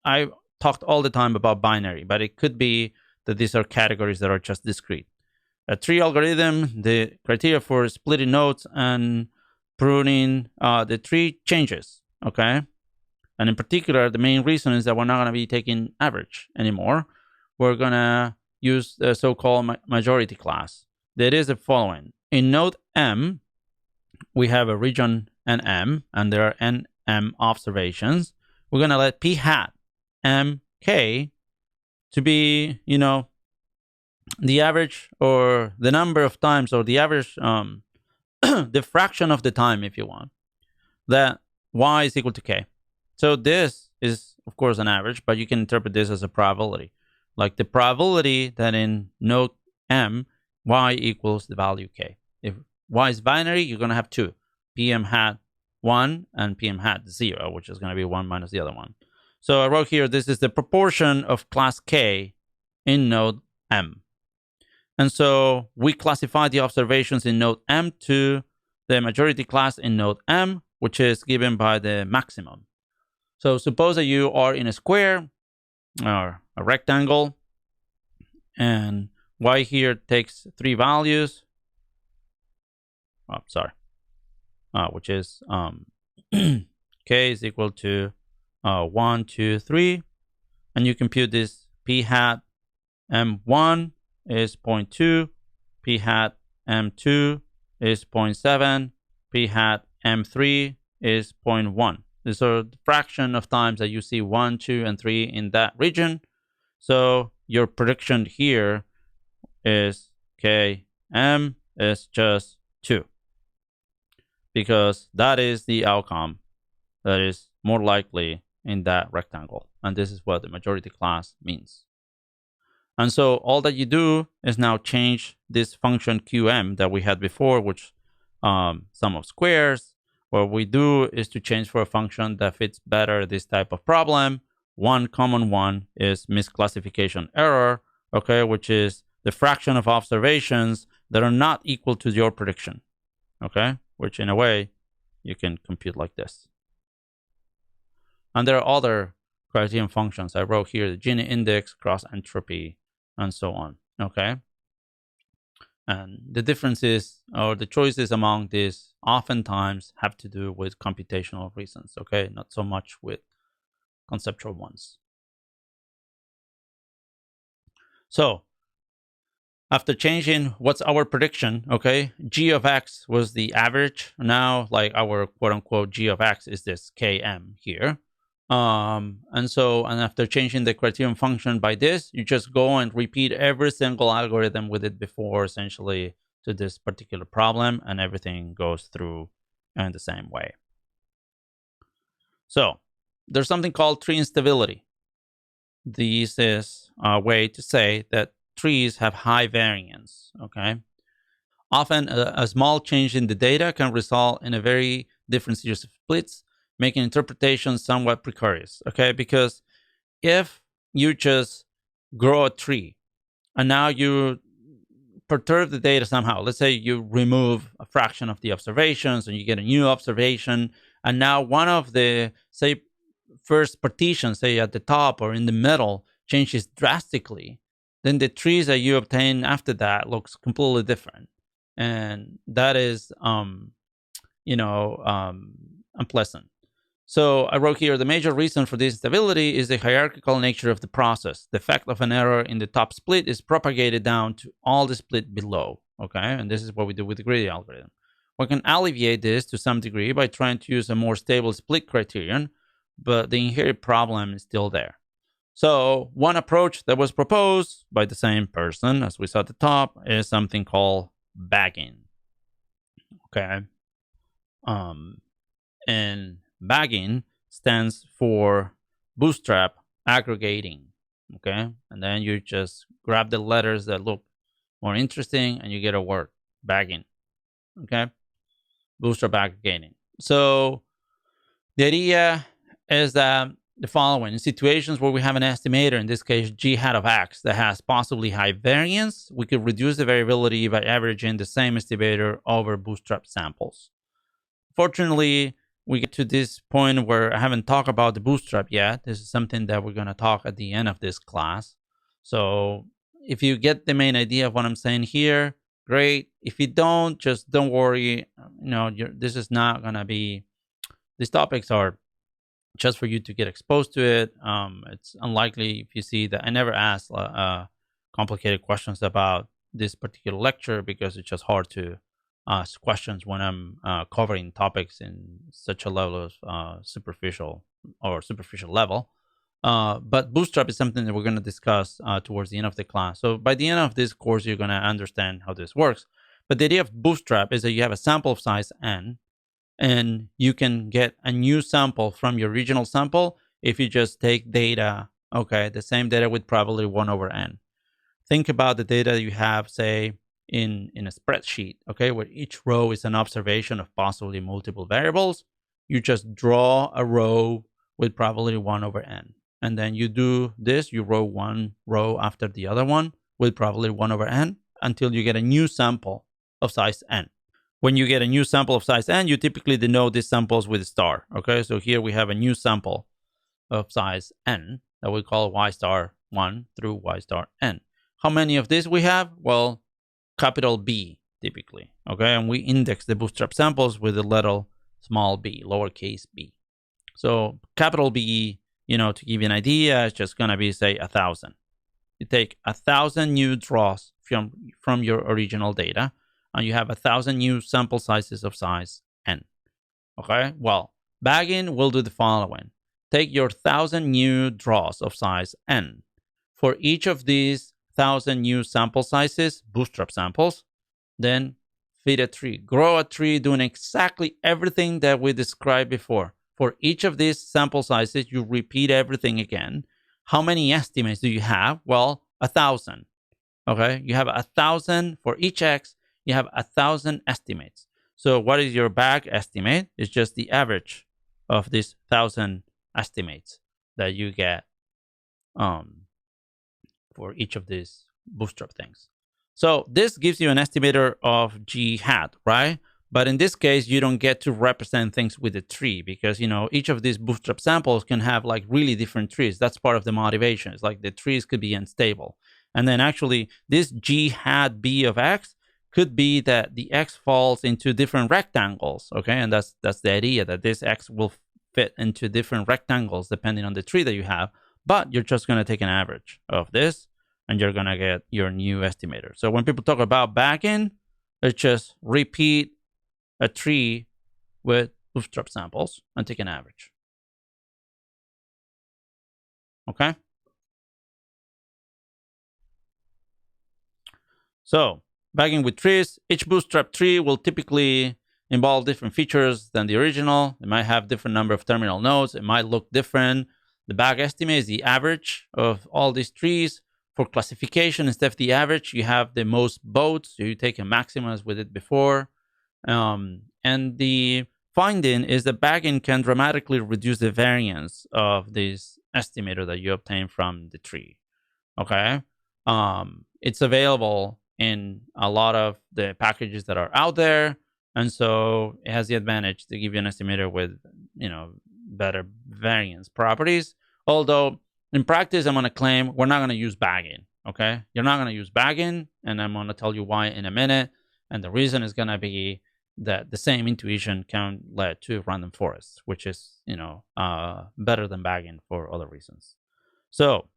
I talked all the time about binary, but it could be that these are categories that are just discrete. A tree algorithm, the criteria for splitting nodes and pruning the tree changes, okay? And in particular, the main reason is that we're not going to be taking average anymore. We're going to use the so-called majority class. That is the following. In node M, we have a region NM, and there are NM observations. We're going to let P hat MK to be, the average, or the number of times, or the average, the fraction of the time, if you want, that Y is equal to K. So this is, of course, an average, but you can interpret this as a probability. Like the probability that in node M, Y equals the value K. If Y is binary, you're going to have two, PM hat 1 and PM hat 0, which is going to be 1 minus the other one. So I wrote here, this is the proportion of class K in node M. And so we classify the observations in node M to the majority class in node M, which is given by the maximum. So suppose that you are in a square or a rectangle, and Y here takes 3 values. Which is K is equal to 1, 2, 3. And you compute this P hat M1 is 0.2, P hat M2 is 0.7, P hat M3 is 0.1. These are the fraction of times that you see 1, 2, and 3 in that region. So your prediction here is Km is just 2, because that is the outcome that is more likely in that rectangle. And this is what the majority class means. And so all that you do is now change this function Qm that we had before, which sum of squares. What we do is to change for a function that fits better this type of problem. One common one is misclassification error, okay, which is the fraction of observations that are not equal to your prediction, okay, which in a way you can compute like this. And there are other criterion functions. I wrote here the Gini index, cross entropy, and so on, okay? And the differences or the choices among these oftentimes have to do with computational reasons, okay? Not so much with conceptual ones. So after changing what's our prediction, okay, g of x was the average. Now, like our quote unquote g of x is this Km here. And after changing the criterion function by this, you just go and repeat every single algorithm we did before, essentially, to this particular problem, and everything goes through in the same way. So there's something called tree instability. This is a way to say that trees have high variance, okay? Often a small change in the data can result in a very different series of splits, making interpretations somewhat precarious, okay? Because if you just grow a tree and now you perturb the data somehow, let's say you remove a fraction of the observations and you get a new observation, and now one of the, say, first partitions, say at the top or in the middle, changes drastically, then the trees that you obtain after that looks completely different. And that is, unpleasant. So I wrote here, the major reason for this instability is the hierarchical nature of the process. The effect of an error in the top split is propagated down to all the split below, okay? And this is what we do with the greedy algorithm. We can alleviate this to some degree by trying to use a more stable split criterion, but the inherent problem is still there. So one approach that was proposed by the same person, as we saw at the top, is something called bagging, okay? And bagging stands for bootstrap aggregating, okay? And then you just grab the letters that look more interesting and you get a word, bagging, okay? Bootstrap aggregating. So the idea is that the following: in situations where we have an estimator, in this case g hat of x, that has possibly high variance, we could reduce the variability by averaging the same estimator over bootstrap samples. Fortunately, we get to this point where I haven't talked about the bootstrap yet. This is something that we're going to talk at the end of this class. So if you get the main idea of what I'm saying here, great. If you don't, just don't worry. This is not going to be, these topics are just for you to get exposed to it. It's unlikely if you see that I never ask complicated questions about this particular lecture, because it's just hard to ask questions when I'm covering topics in such a level of superficial level. But Bootstrap is something that we're going to discuss towards the end of the class. So by the end of this course, you're going to understand how this works. But the idea of Bootstrap is that you have a sample of size n, and you can get a new sample from your original sample if you just take data, okay, the same data with probability 1 over n. Think about the data you have, say, in a spreadsheet, okay, where each row is an observation of possibly multiple variables. You just draw a row with probability 1 over n. And then you do this, you row one row after the other one with probability 1 over n until you get a new sample of size n. When you get a new sample of size n, you typically denote these samples with a star, okay? So here we have a new sample of size n that we call y star 1 through y star n. How many of these we have? Well, capital B typically, okay? And we index the bootstrap samples with the letter small b, lowercase b. So capital B, to give you an idea, it's just gonna be, say, 1,000. You take 1,000 new draws from your original data, and you have 1,000 new sample sizes of size n. Okay, well, bagging will do the following. Take your 1,000 new draws of size n. For each of these 1,000 new sample sizes, bootstrap samples, then feed a tree. Grow a tree doing exactly everything that we described before. For each of these sample sizes, you repeat everything again. How many estimates do you have? Well, 1,000. Okay, you have 1,000 for each x. You have 1,000 estimates. So what is your bag estimate? It's just the average of these 1,000 estimates that you get for each of these bootstrap things. So this gives you an estimator of g hat, right? But in this case, you don't get to represent things with a tree because, you know, each of these bootstrap samples can have like really different trees. That's part of the motivation. It's like the trees could be unstable. And then actually this g hat b of x could be that the x falls into different rectangles, okay? And that's the idea, that this x will fit into different rectangles depending on the tree that you have. But you're just going to take an average of this and you're going to get your new estimator. So when people talk about bagging, it's just repeat a tree with bootstrap samples and take an average. Okay? So bagging with trees, each bootstrap tree will typically involve different features than the original. It might have different number of terminal nodes. It might look different. The bag estimate is the average of all these trees. For classification, instead of the average, you have the most votes. So you take a maximum as we did before. And the finding is that bagging can dramatically reduce the variance of this estimator that you obtain from the tree. Okay? It's available in a lot of the packages that are out there. And so it has the advantage to give you an estimator with, you know, better variance properties. Although in practice, I'm going to claim we're not going to use bagging. Okay? You're not going to use bagging. And I'm going to tell you why in a minute. And the reason is going to be that the same intuition can lead to random forests, which is, you know, better than bagging for other reasons. So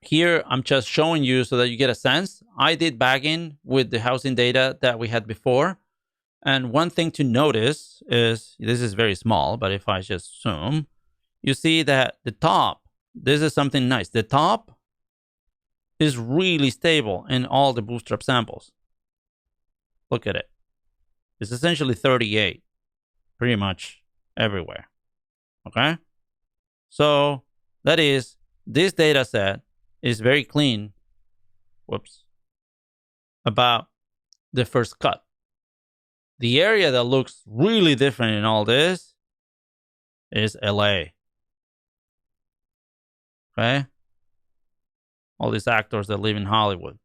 here I'm just showing you so that you get a sense. I did bagging with the housing data that we had before. And one thing to notice is, this is very small, but if I just zoom, you see that the top, this is something nice. The top is really stable in all the bootstrap samples. Look at it. It's essentially 38 pretty much everywhere. Okay? So that is, this data set is very clean. Whoops. About the first cut. The area that looks really different in all this is LA. Okay? All these actors that live in Hollywood.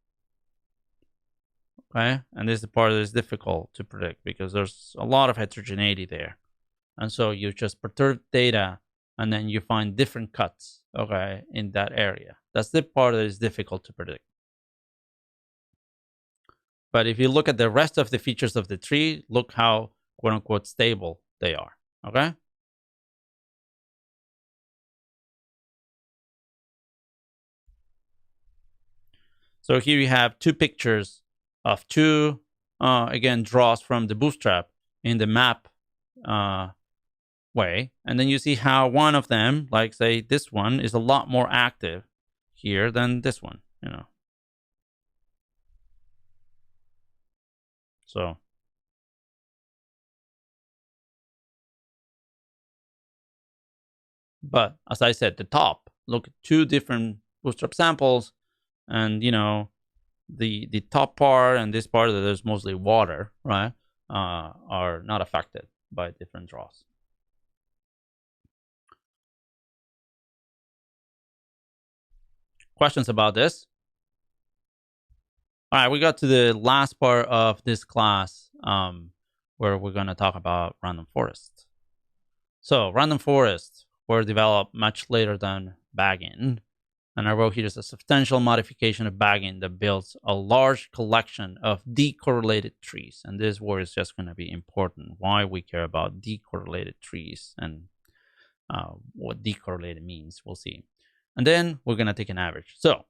Okay? And this is the part that is difficult to predict because there's a lot of heterogeneity there. And so you just perturb data and then you find different cuts, okay, in that area. That's the part that is difficult to predict. But if you look at the rest of the features of the tree, look how quote unquote stable they are. Okay? So here you have two pictures of two, again, draws from the bootstrap in the map way. And then you see how one of them, like say this one, is a lot more active here than this one, you know. So but as I said, the top, look at two different bootstrap samples, and you know, the top part and this part that there's mostly water, right, are not affected by different draws. Questions about this? All right, we got to the last part of this class where we're going to talk about random forests. So random forests were developed much later than bagging. And I wrote here is a substantial modification of bagging that builds a large collection of decorrelated trees. And this word is just going to be important, why we care about decorrelated trees and what decorrelated means. We'll see. And then we're going to take an average. So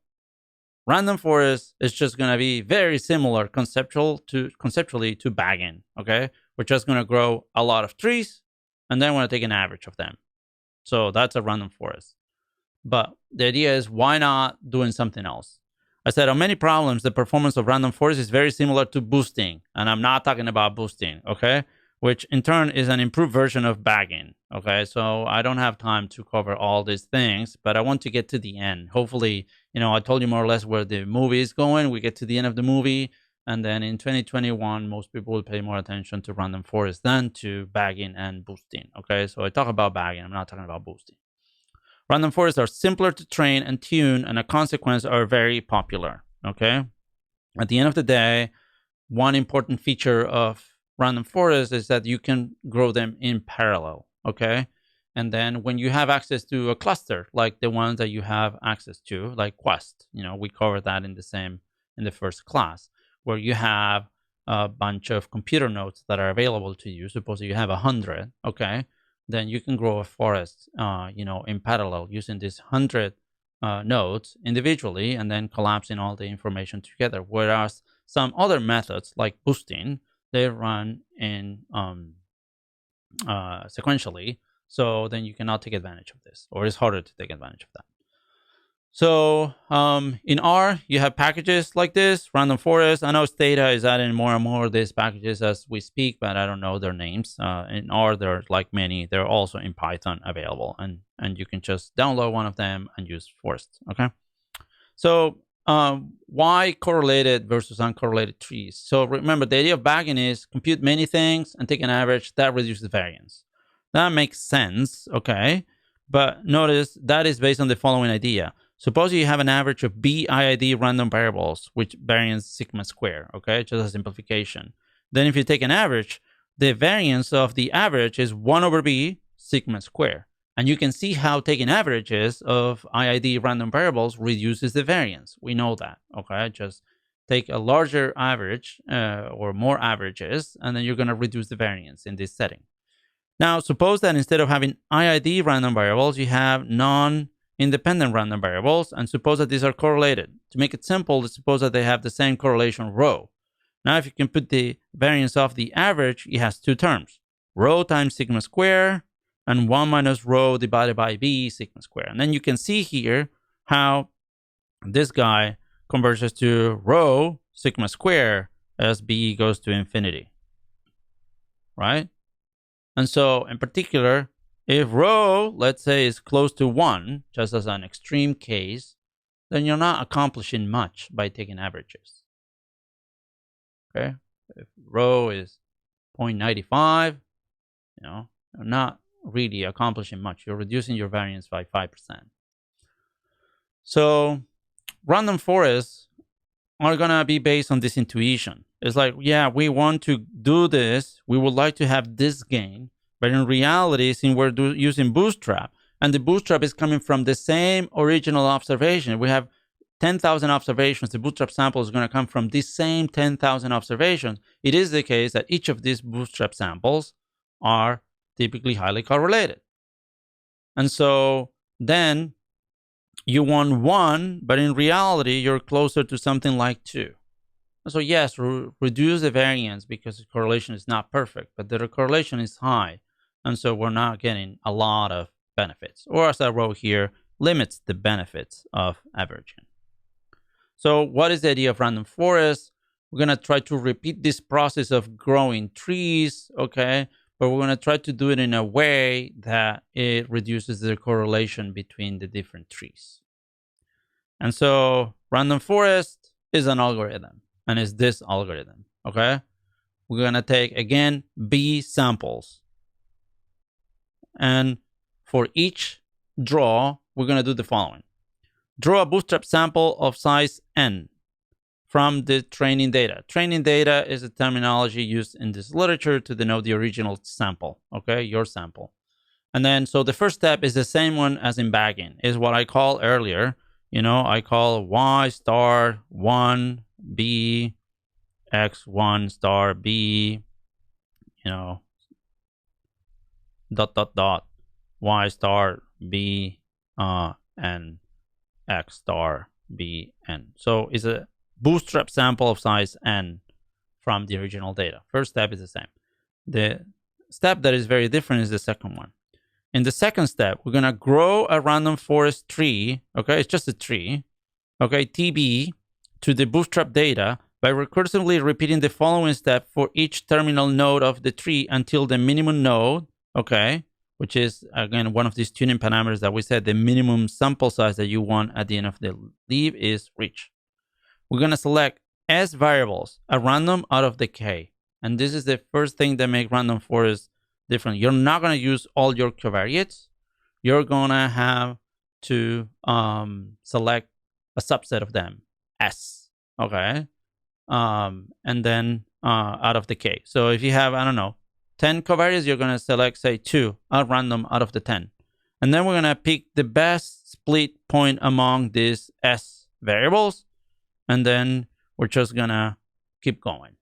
random forest is just going to be very similar conceptually to bagging. Okay, we're just going to grow a lot of trees and then I want to take an average of them. So that's a random forest. But the idea is, why not doing something else? I said on many problems, the performance of random forest is very similar to boosting. And I'm not talking about boosting, okay? Which in turn is an improved version of bagging, okay? So I don't have time to cover all these things, but I want to get to the end. Hopefully, I told you more or less where the movie is going. We get to the end of the movie. And then in 2021, most people will pay more attention to random forest than to bagging and boosting, okay? So I talk about bagging. I'm not talking about boosting. Random forests are simpler to train and tune, and as a consequence are very popular, okay? At the end of the day, one important feature of random forests is that you can grow them in parallel, okay? And then when you have access to a cluster, like the ones that you have access to, like Quest, we covered that in the first class, where you have a bunch of computer nodes that are available to you. Suppose you have 100, okay? Then you can grow a forest, in parallel using these 100 nodes individually and then collapsing all the information together. Whereas some other methods like boosting, they run in sequentially. So then you cannot take advantage of this, or it's harder to take advantage of that. So in R, you have packages like this, random forest. I know Stata is adding more and more of these packages as we speak, but I don't know their names. In R, there's like many. They're also in Python available, and you can just download one of them and use forest, okay? So why correlated versus uncorrelated trees? So remember, the idea of bagging is compute many things and take an average. That reduces variance. That makes sense, okay? But notice that is based on the following idea. Suppose you have an average of BIID random variables, which variance sigma square, okay, just a simplification. Then if you take an average, the variance of the average is 1 over B sigma square. And you can see how taking averages of IID random variables reduces the variance. We know that, okay? Just take a larger average or more averages, and then you're going to reduce the variance in this setting. Now, suppose that instead of having IID random variables, you have non-independent random variables, and suppose that these are correlated. To make it simple, let's suppose that they have the same correlation rho. Now, if you can put the variance of the average, it has two terms, rho times sigma square, and 1 minus rho divided by B sigma square. And then you can see here how this guy converges to rho sigma square as B goes to infinity, right? And so, in particular, if rho, let's say, is close to 1, just as an extreme case, then you're not accomplishing much by taking averages. Okay? If rho is 0.95, you're not really accomplishing much. You're reducing your variance by 5%. So, random forests are going to be based on this intuition. It's like, yeah, we want to do this. We would like to have this gain. But in reality, since we're using Bootstrap, and the Bootstrap is coming from the same original observation, we have 10,000 observations. The Bootstrap sample is going to come from these same 10,000 observations. It is the case that each of these Bootstrap samples are typically highly correlated. And so then you want 1, but in reality, you're closer to something like 2. So yes, reduce the variance because the correlation is not perfect, but the correlation is high. And so we're not getting a lot of benefits. Or as I wrote here, limits the benefits of averaging. So what is the idea of random forests? We're going to try to repeat this process of growing trees, okay? But we're going to try to do it in a way that it reduces the correlation between the different trees. And so random forest is an algorithm. And it's this algorithm, okay? We're going to take, again, B samples. And for each draw, we're going to do the following. Draw a Bootstrap sample of size n from the training data. Training data is a terminology used in this literature to denote the original sample, okay? Your sample. And then, so the first step is the same one as in bagging, is what I call earlier. I call y star 1 B x1 star B, dot, y star B, and x star B, n. So it's a Bootstrap sample of size n from the original data. First step is the same. The step that is very different is the second one. In the second step, we're going to grow a random forest tree. Okay, it's just a tree. Okay, TB to the bootstrap data by recursively repeating the following step for each terminal node of the tree until the minimum node, okay, which is, again, one of these tuning parameters that we said the minimum sample size that you want at the end of the leaf is reached. We're going to select S variables, a random out of the K. And this is the first thing that makes random forest different. You're not going to use all your covariates. You're going to have to select a subset of them, S, okay? And then out of the K. So if you have, I don't know, 10 covariates, you're going to select, say, 2 at random out of the 10. And then we're going to pick the best split point among these S variables. And then we're just going to keep going.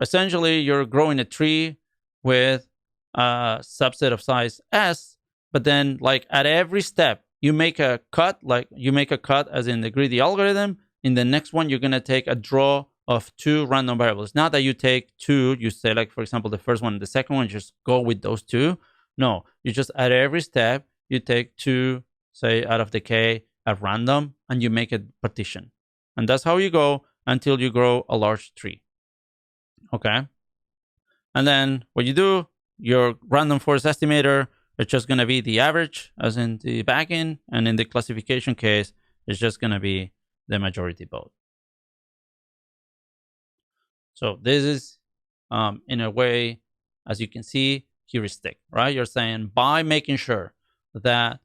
Essentially, you're growing a tree with a subset of size S, but then, like, at every step, you make a cut, as in the greedy algorithm. In the next one, you're going to take a draw of 2 random variables. Not that you take 2, you select, for example, the first one and the second one, just go with those 2. No, you just, at every step, you take 2, say, out of the K at random, and you make a partition. And that's how you go until you grow a large tree. Okay? And then what you do, your random forest estimator, it's just going to be the average, as in the backend, and in the classification case, it's just going to be the majority vote. So this is, in a way, as you can see, heuristic, right? You're saying by making sure that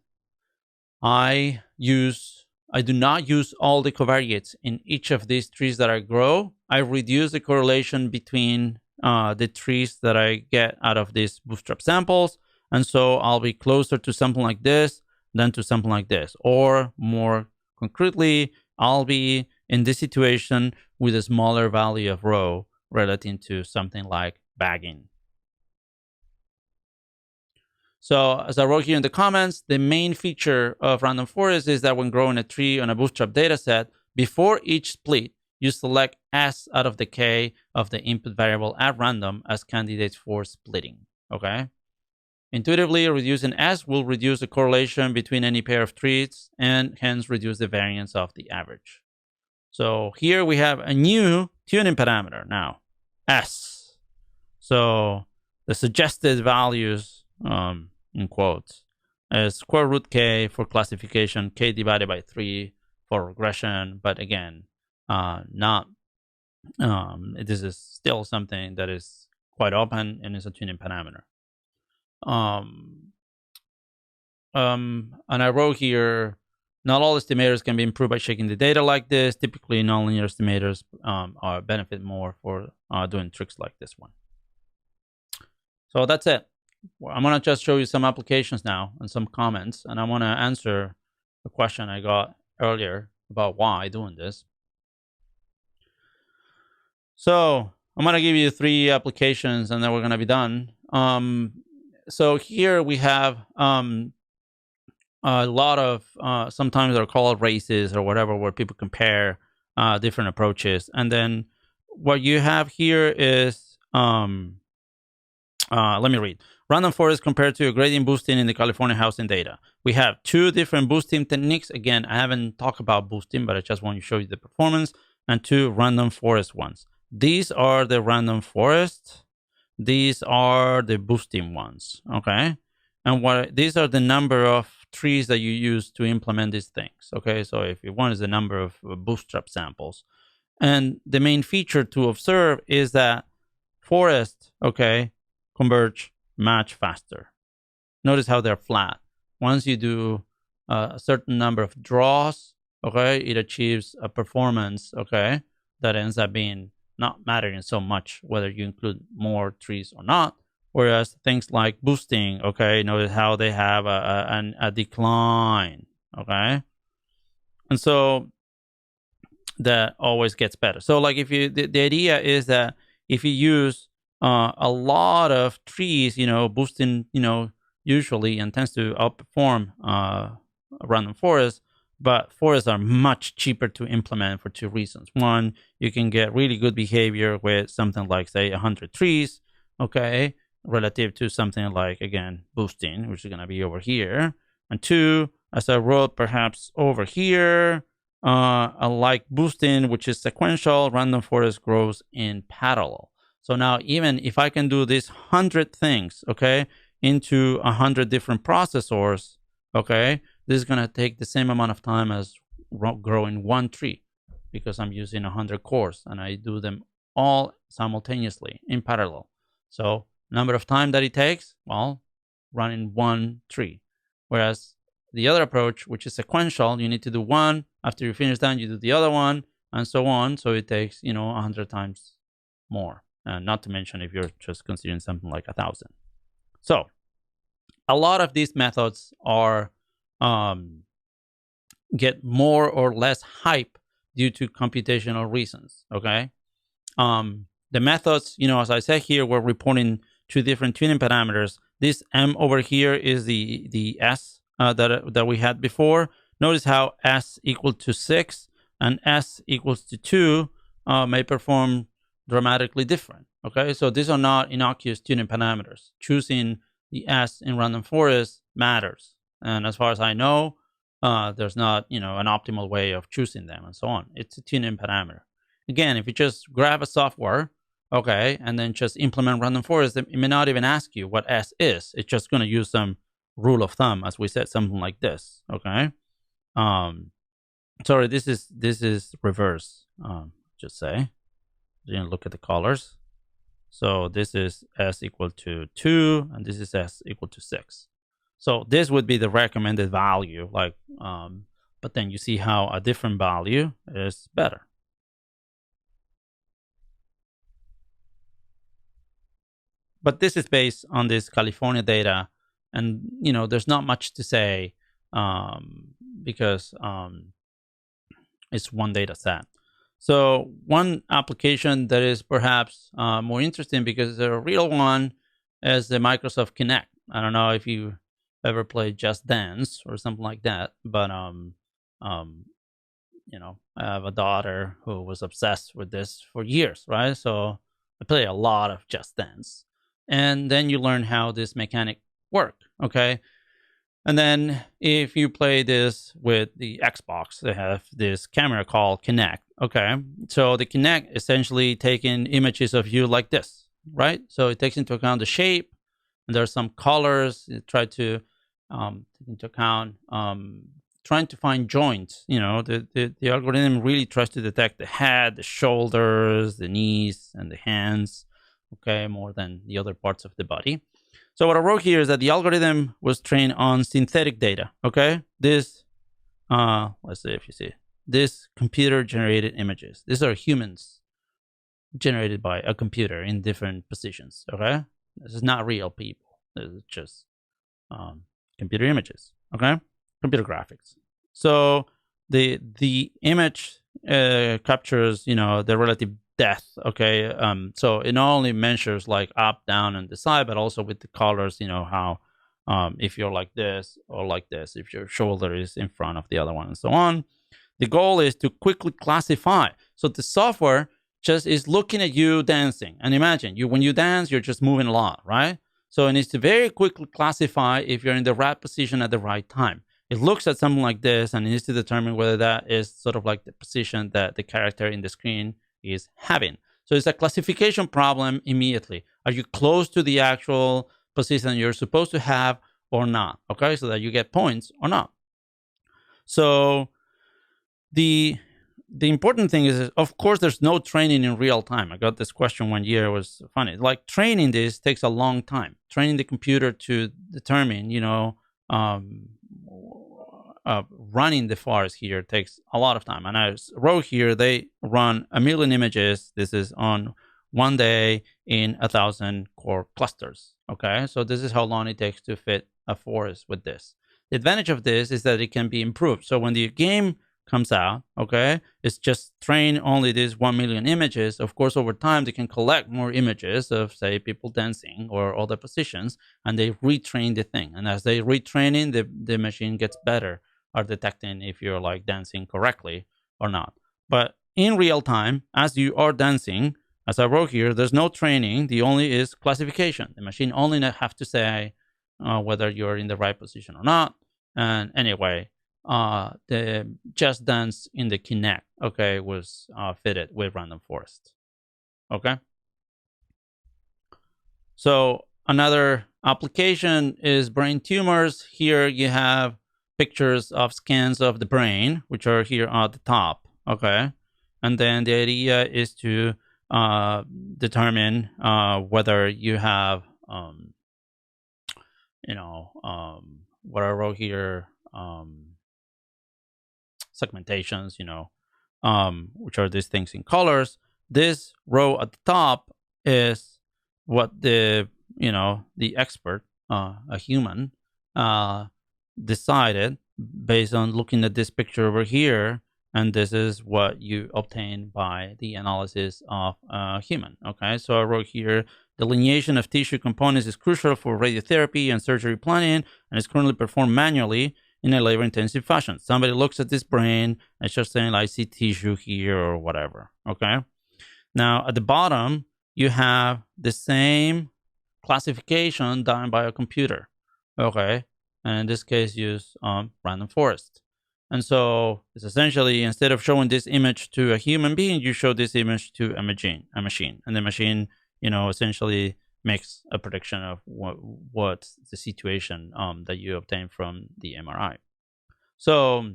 I do not use all the covariates in each of these trees that I grow, I reduce the correlation between the trees that I get out of these bootstrap samples. And so I'll be closer to something like this than to something like this. Or more concretely, I'll be in this situation with a smaller value of rho relative to something like bagging. So as I wrote here in the comments, the main feature of random forest is that when growing a tree on a bootstrap dataset, before each split, you select S out of the K of the input variable at random as candidates for splitting, okay? Intuitively, reducing S will reduce the correlation between any pair of trees and hence reduce the variance of the average. So here we have a new tuning parameter now, S. So the suggested values, in quotes, is square root K for classification, K divided by 3 for regression. But again, this is still something that is quite open and is a tuning parameter. And I wrote here, not all estimators can be improved by shaking the data like this. Typically, nonlinear estimators benefit more for doing tricks like this one. So that's it. I'm going to just show you some applications now and some comments. And I want to answer a question I got earlier about why doing this. So I'm going to give you 3 applications and then we're going to be done. So here we have a lot of, sometimes they're called races or whatever, where people compare different approaches. And then what you have here is, let me read. Random forest compared to a gradient boosting in the California housing data. We have 2 different boosting techniques. Again, I haven't talked about boosting, but I just want to show you the performance, and 2 random forest ones. These are the random forest. These are the boosting ones, okay? And these are the number of trees that you use to implement these things, okay? So if you want is the number of bootstrap samples. And the main feature to observe is that forests, okay, converge much faster. Notice how they're flat. Once you do a certain number of draws, okay, it achieves a performance, okay, that ends up being not mattering so much whether you include more trees or not. Whereas things like boosting, okay, notice how they have a decline, okay? And so that always gets better. So like if you, the idea is that if you use a lot of trees, boosting, usually and tends to outperform random forests, but forests are much cheaper to implement for 2 reasons. One, you can get really good behavior with something like, say, 100 trees, okay? relative to something like, again, boosting, which is going to be over here. And 2, as I wrote perhaps over here, like boosting, which is sequential, random forest grows in parallel. So now even if I can do these 100 things, okay, into 100 different processors, okay, this is going to take the same amount of time as growing one tree, because I'm using 100 cores and I do them all simultaneously in parallel. So number of time that it takes, well, running one tree. Whereas the other approach, which is sequential, you need to do one. After you finish that, you do the other one, and so on. So it takes, 100 times more. Not to mention if you're just considering something like 1,000. So a lot of these methods are get more or less hype due to computational reasons. Okay. The methods, as I said here, we're reporting two different tuning parameters. This M over here is the S that we had before. Notice how S equal to 6 and S equals to 2 may perform dramatically different. Okay, so these are not innocuous tuning parameters. Choosing the S in random forest matters, and as far as I know, there's not an optimal way of choosing them and so on. It's a tuning parameter. Again, if you just grab a software, okay, and then just implement random forest, it may not even ask you what S is. It's just going to use some rule of thumb, as we said, something like this. Okay. Sorry, this is reverse. Just say. Look at the colors. So this is S equal to 2, and this is S equal to 6. So this would be the recommended value, but then you see how a different value is better. But this is based on this California data, and there's not much to say because it's one data set. So one application that is perhaps more interesting because it's a real one is the Microsoft Kinect. I don't know if you ever played Just Dance or something like that, but I have a daughter who was obsessed with this for years, right? So I play a lot of Just Dance, and then you learn how this mechanic work, okay? And then if you play this with the Xbox, they have this camera called Kinect. Okay, so the Kinect essentially taking images of you like this, right? So it takes into account the shape, and there's some colors. It try to take into account trying to find joints. The algorithm really tries to detect the head, the shoulders, the knees, and the hands. Okay, more than the other parts of the body. So what I wrote here is that the algorithm was trained on synthetic data. Okay, this let's see if you see. This computer-generated images. These are humans generated by a computer in different positions. Okay, this is not real people. This is just computer images. Okay, computer graphics. So the image captures the relative depth. Okay, so it not only measures like up, down, and the side, but also with the colors. How if you're like this or like this, if your shoulder is in front of the other one, and so on. The goal is to quickly classify. So the software just is looking at you dancing. And imagine, when you dance, you're just moving a lot, right? So it needs to very quickly classify if you're in the right position at the right time. It looks at something like this and it needs to determine whether that is sort of like the position that the character in the screen is having. So it's a classification problem immediately. Are you close to the actual position you're supposed to have or not? Okay, so that you get points or not. So the important thing is, of course, there's no training in real time. I got this question one year. It was funny. Like training this takes a long time. Training the computer to determine, running the forest here takes a lot of time. And I wrote here, they run 1 million images. This is on one day in 1,000 core clusters. Okay, so this is how long it takes to fit a forest with this. The advantage of this is that it can be improved. So when the game comes out, okay, it's just train only these 1 million images. Of course, over time, they can collect more images of, say, people dancing or other positions, and they retrain the thing. And as they retraining, the machine gets better at detecting if you're like dancing correctly or not. But in real time, as you are dancing, as I wrote here, there's no training. The only is classification. The machine only have to say whether you're in the right position or not. And anyway, the Just Dance in the Kinect, okay, was fitted with random forest. Okay. So another application is brain tumors. Here you have pictures of scans of the brain, which are here at the top. Okay. And then the idea is to determine whether you have, what I wrote here, segmentations, which are these things in colors. This row at the top is what the expert, a human, decided based on looking at this picture over here, and this is what you obtain by the analysis of a human. Okay, so I wrote here, delineation of tissue components is crucial for radiotherapy and surgery planning, and is currently performed manually in a labor-intensive fashion. Somebody looks at this brain and it's just saying, I see tissue here or whatever. Okay, now at the bottom you have the same classification done by a computer. Okay, and in this case use random forest. And so it's essentially, instead of showing this image to a human being, you show this image to a machine, and the machine, essentially makes a prediction of what's the situation that you obtain from the MRI. So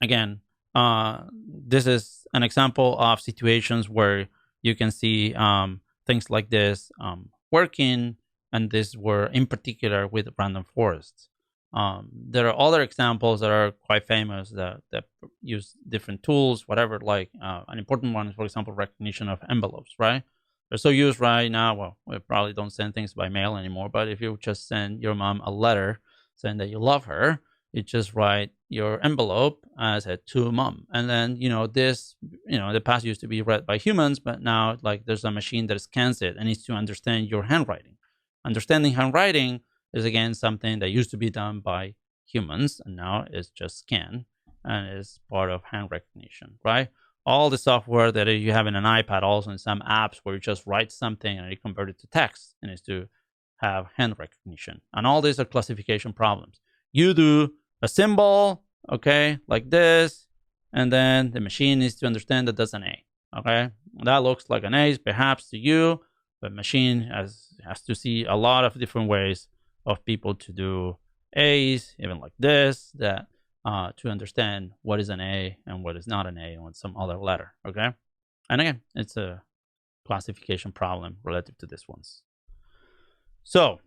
again, this is an example of situations where you can see things like this working, and these were in particular with random forests. There are other examples that are quite famous that use different tools, whatever. Like an important one is, for example, recognition of envelopes, right? They're so used right now. Well, we probably don't send things by mail anymore, but if you just send your mom a letter saying that you love her, you just write your envelope as a to mom. And then, this, in the past used to be read by humans, but now like there's a machine that scans it and needs to understand your handwriting. Understanding handwriting is again something that used to be done by humans, and now it's just scanned and is part of hand recognition, right? All the software that you have in an iPad, also in some apps where you just write something and you convert it to text, and it's to have hand recognition. And all these are classification problems. You do a symbol, okay, like this, and then the machine needs to understand that that's an A, okay? That looks like an A, perhaps to you, but machine has to see a lot of different ways of people to do A's, even like this, that to understand what is an A and what is not an A on some other letter, okay? And again, it's a classification problem relative to this ones. So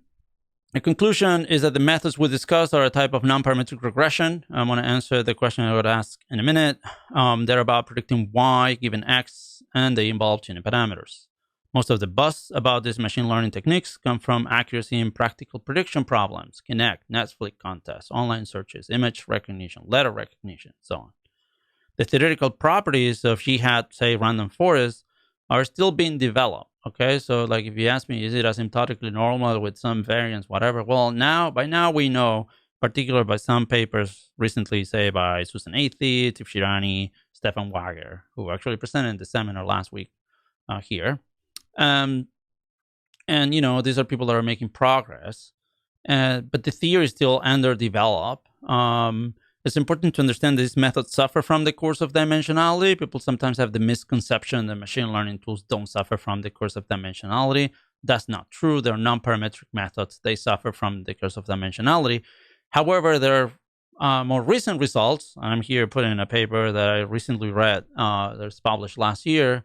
the conclusion is that the methods we discussed are a type of non-parametric regression. I'm going to answer the question I would ask in a minute. They're about predicting Y given X, and they involve tuning parameters. Most of the buzz about these machine learning techniques come from accuracy in practical prediction problems, Kinect, Netflix contests, online searches, image recognition, letter recognition, so on. The theoretical properties of jihad, say random forest, are still being developed. Okay, so like if you ask me, is it asymptotically normal with some variance, whatever? Well, by now we know, particularly by some papers recently, say by Susan Athey, Tiff Shirani, Stefan Wager, who actually presented the seminar last week here. And these are people that are making progress, but the theory is still underdeveloped. It's important to understand that these methods suffer from the course of dimensionality. People sometimes have the misconception that machine learning tools don't suffer from the course of dimensionality. That's not true. They're non-parametric methods. They suffer from the course of dimensionality. However, there are more recent results. I'm here putting in a paper that I recently read that's published last year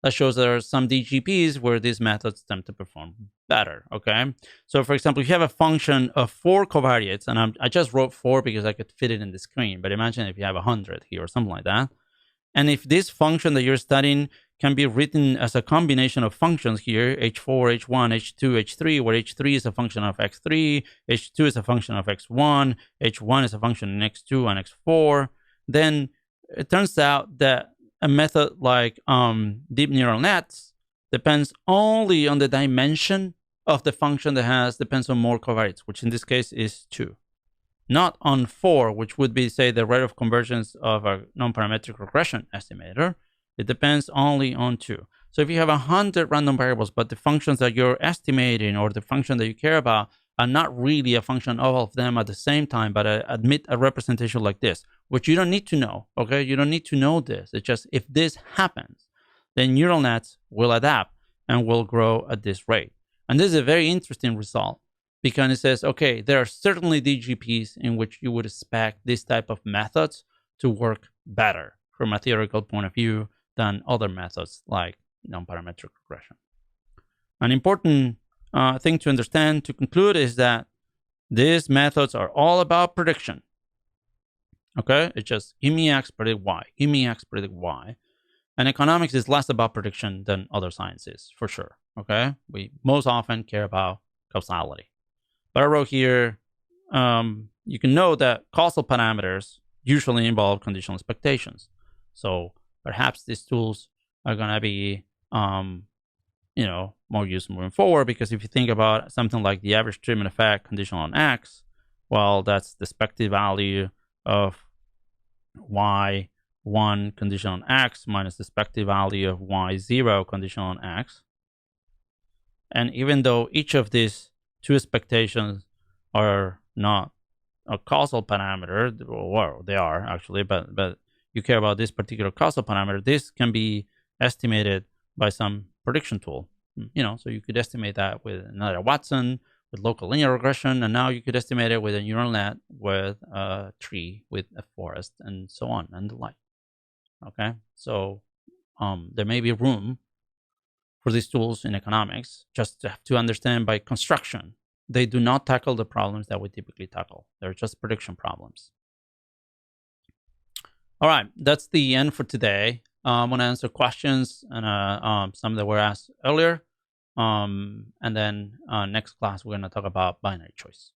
that shows there are some DGPs where these methods tend to perform better, okay? So for example, if you have a function of 4 covariates, and I just wrote 4 because I could fit it in the screen, but imagine if you have 100 here or something like that. And if this function that you're studying can be written as a combination of functions here, h4, h1, h2, h3, where h3 is a function of x3, h2 is a function of x1, h1 is a function in x2 and x4, then it turns out that a method like deep neural nets depends only on the dimension of the function that depends on more covariates, which in this case is 2. Not on 4, which would be, say, the rate of convergence of a non-parametric regression estimator. It depends only on 2. So if you have 100 random variables, but the functions that you're estimating or the function that you care about are not really a function of all of them at the same time, but admit a representation like this, which you don't need to know, okay? You don't need to know this. It's just if this happens, then neural nets will adapt and will grow at this rate. And this is a very interesting result because it says, okay, there are certainly DGPs in which you would expect this type of methods to work better from a theoretical point of view than other methods like non-parametric regression. An important thing to understand to conclude is that these methods are all about prediction. Okay, it's just give me X, predict Y, give me X, predict Y. And economics is less about prediction than other sciences, for sure. Okay, we most often care about causality. But I wrote here, you can know that causal parameters usually involve conditional expectations. So perhaps these tools are going to be more useful moving forward, because if you think about something like the average treatment effect conditional on X, well, that's the expected value of Y1 conditional on X minus the expected value of Y0 conditional on X. And even though each of these two expectations are not a causal parameter, well, they are actually, but you care about this particular causal parameter, this can be estimated by some prediction tool. So you could estimate that with another Watson, with local linear regression, and now you could estimate it with a neural net, with a tree, with a forest, and so on and the like. Okay, so there may be room for these tools in economics, just to understand by construction. They do not tackle the problems that we typically tackle. They're just prediction problems. All right, that's the end for today. I'm going to answer questions and some that were asked earlier. And then next class, we're going to talk about binary choice.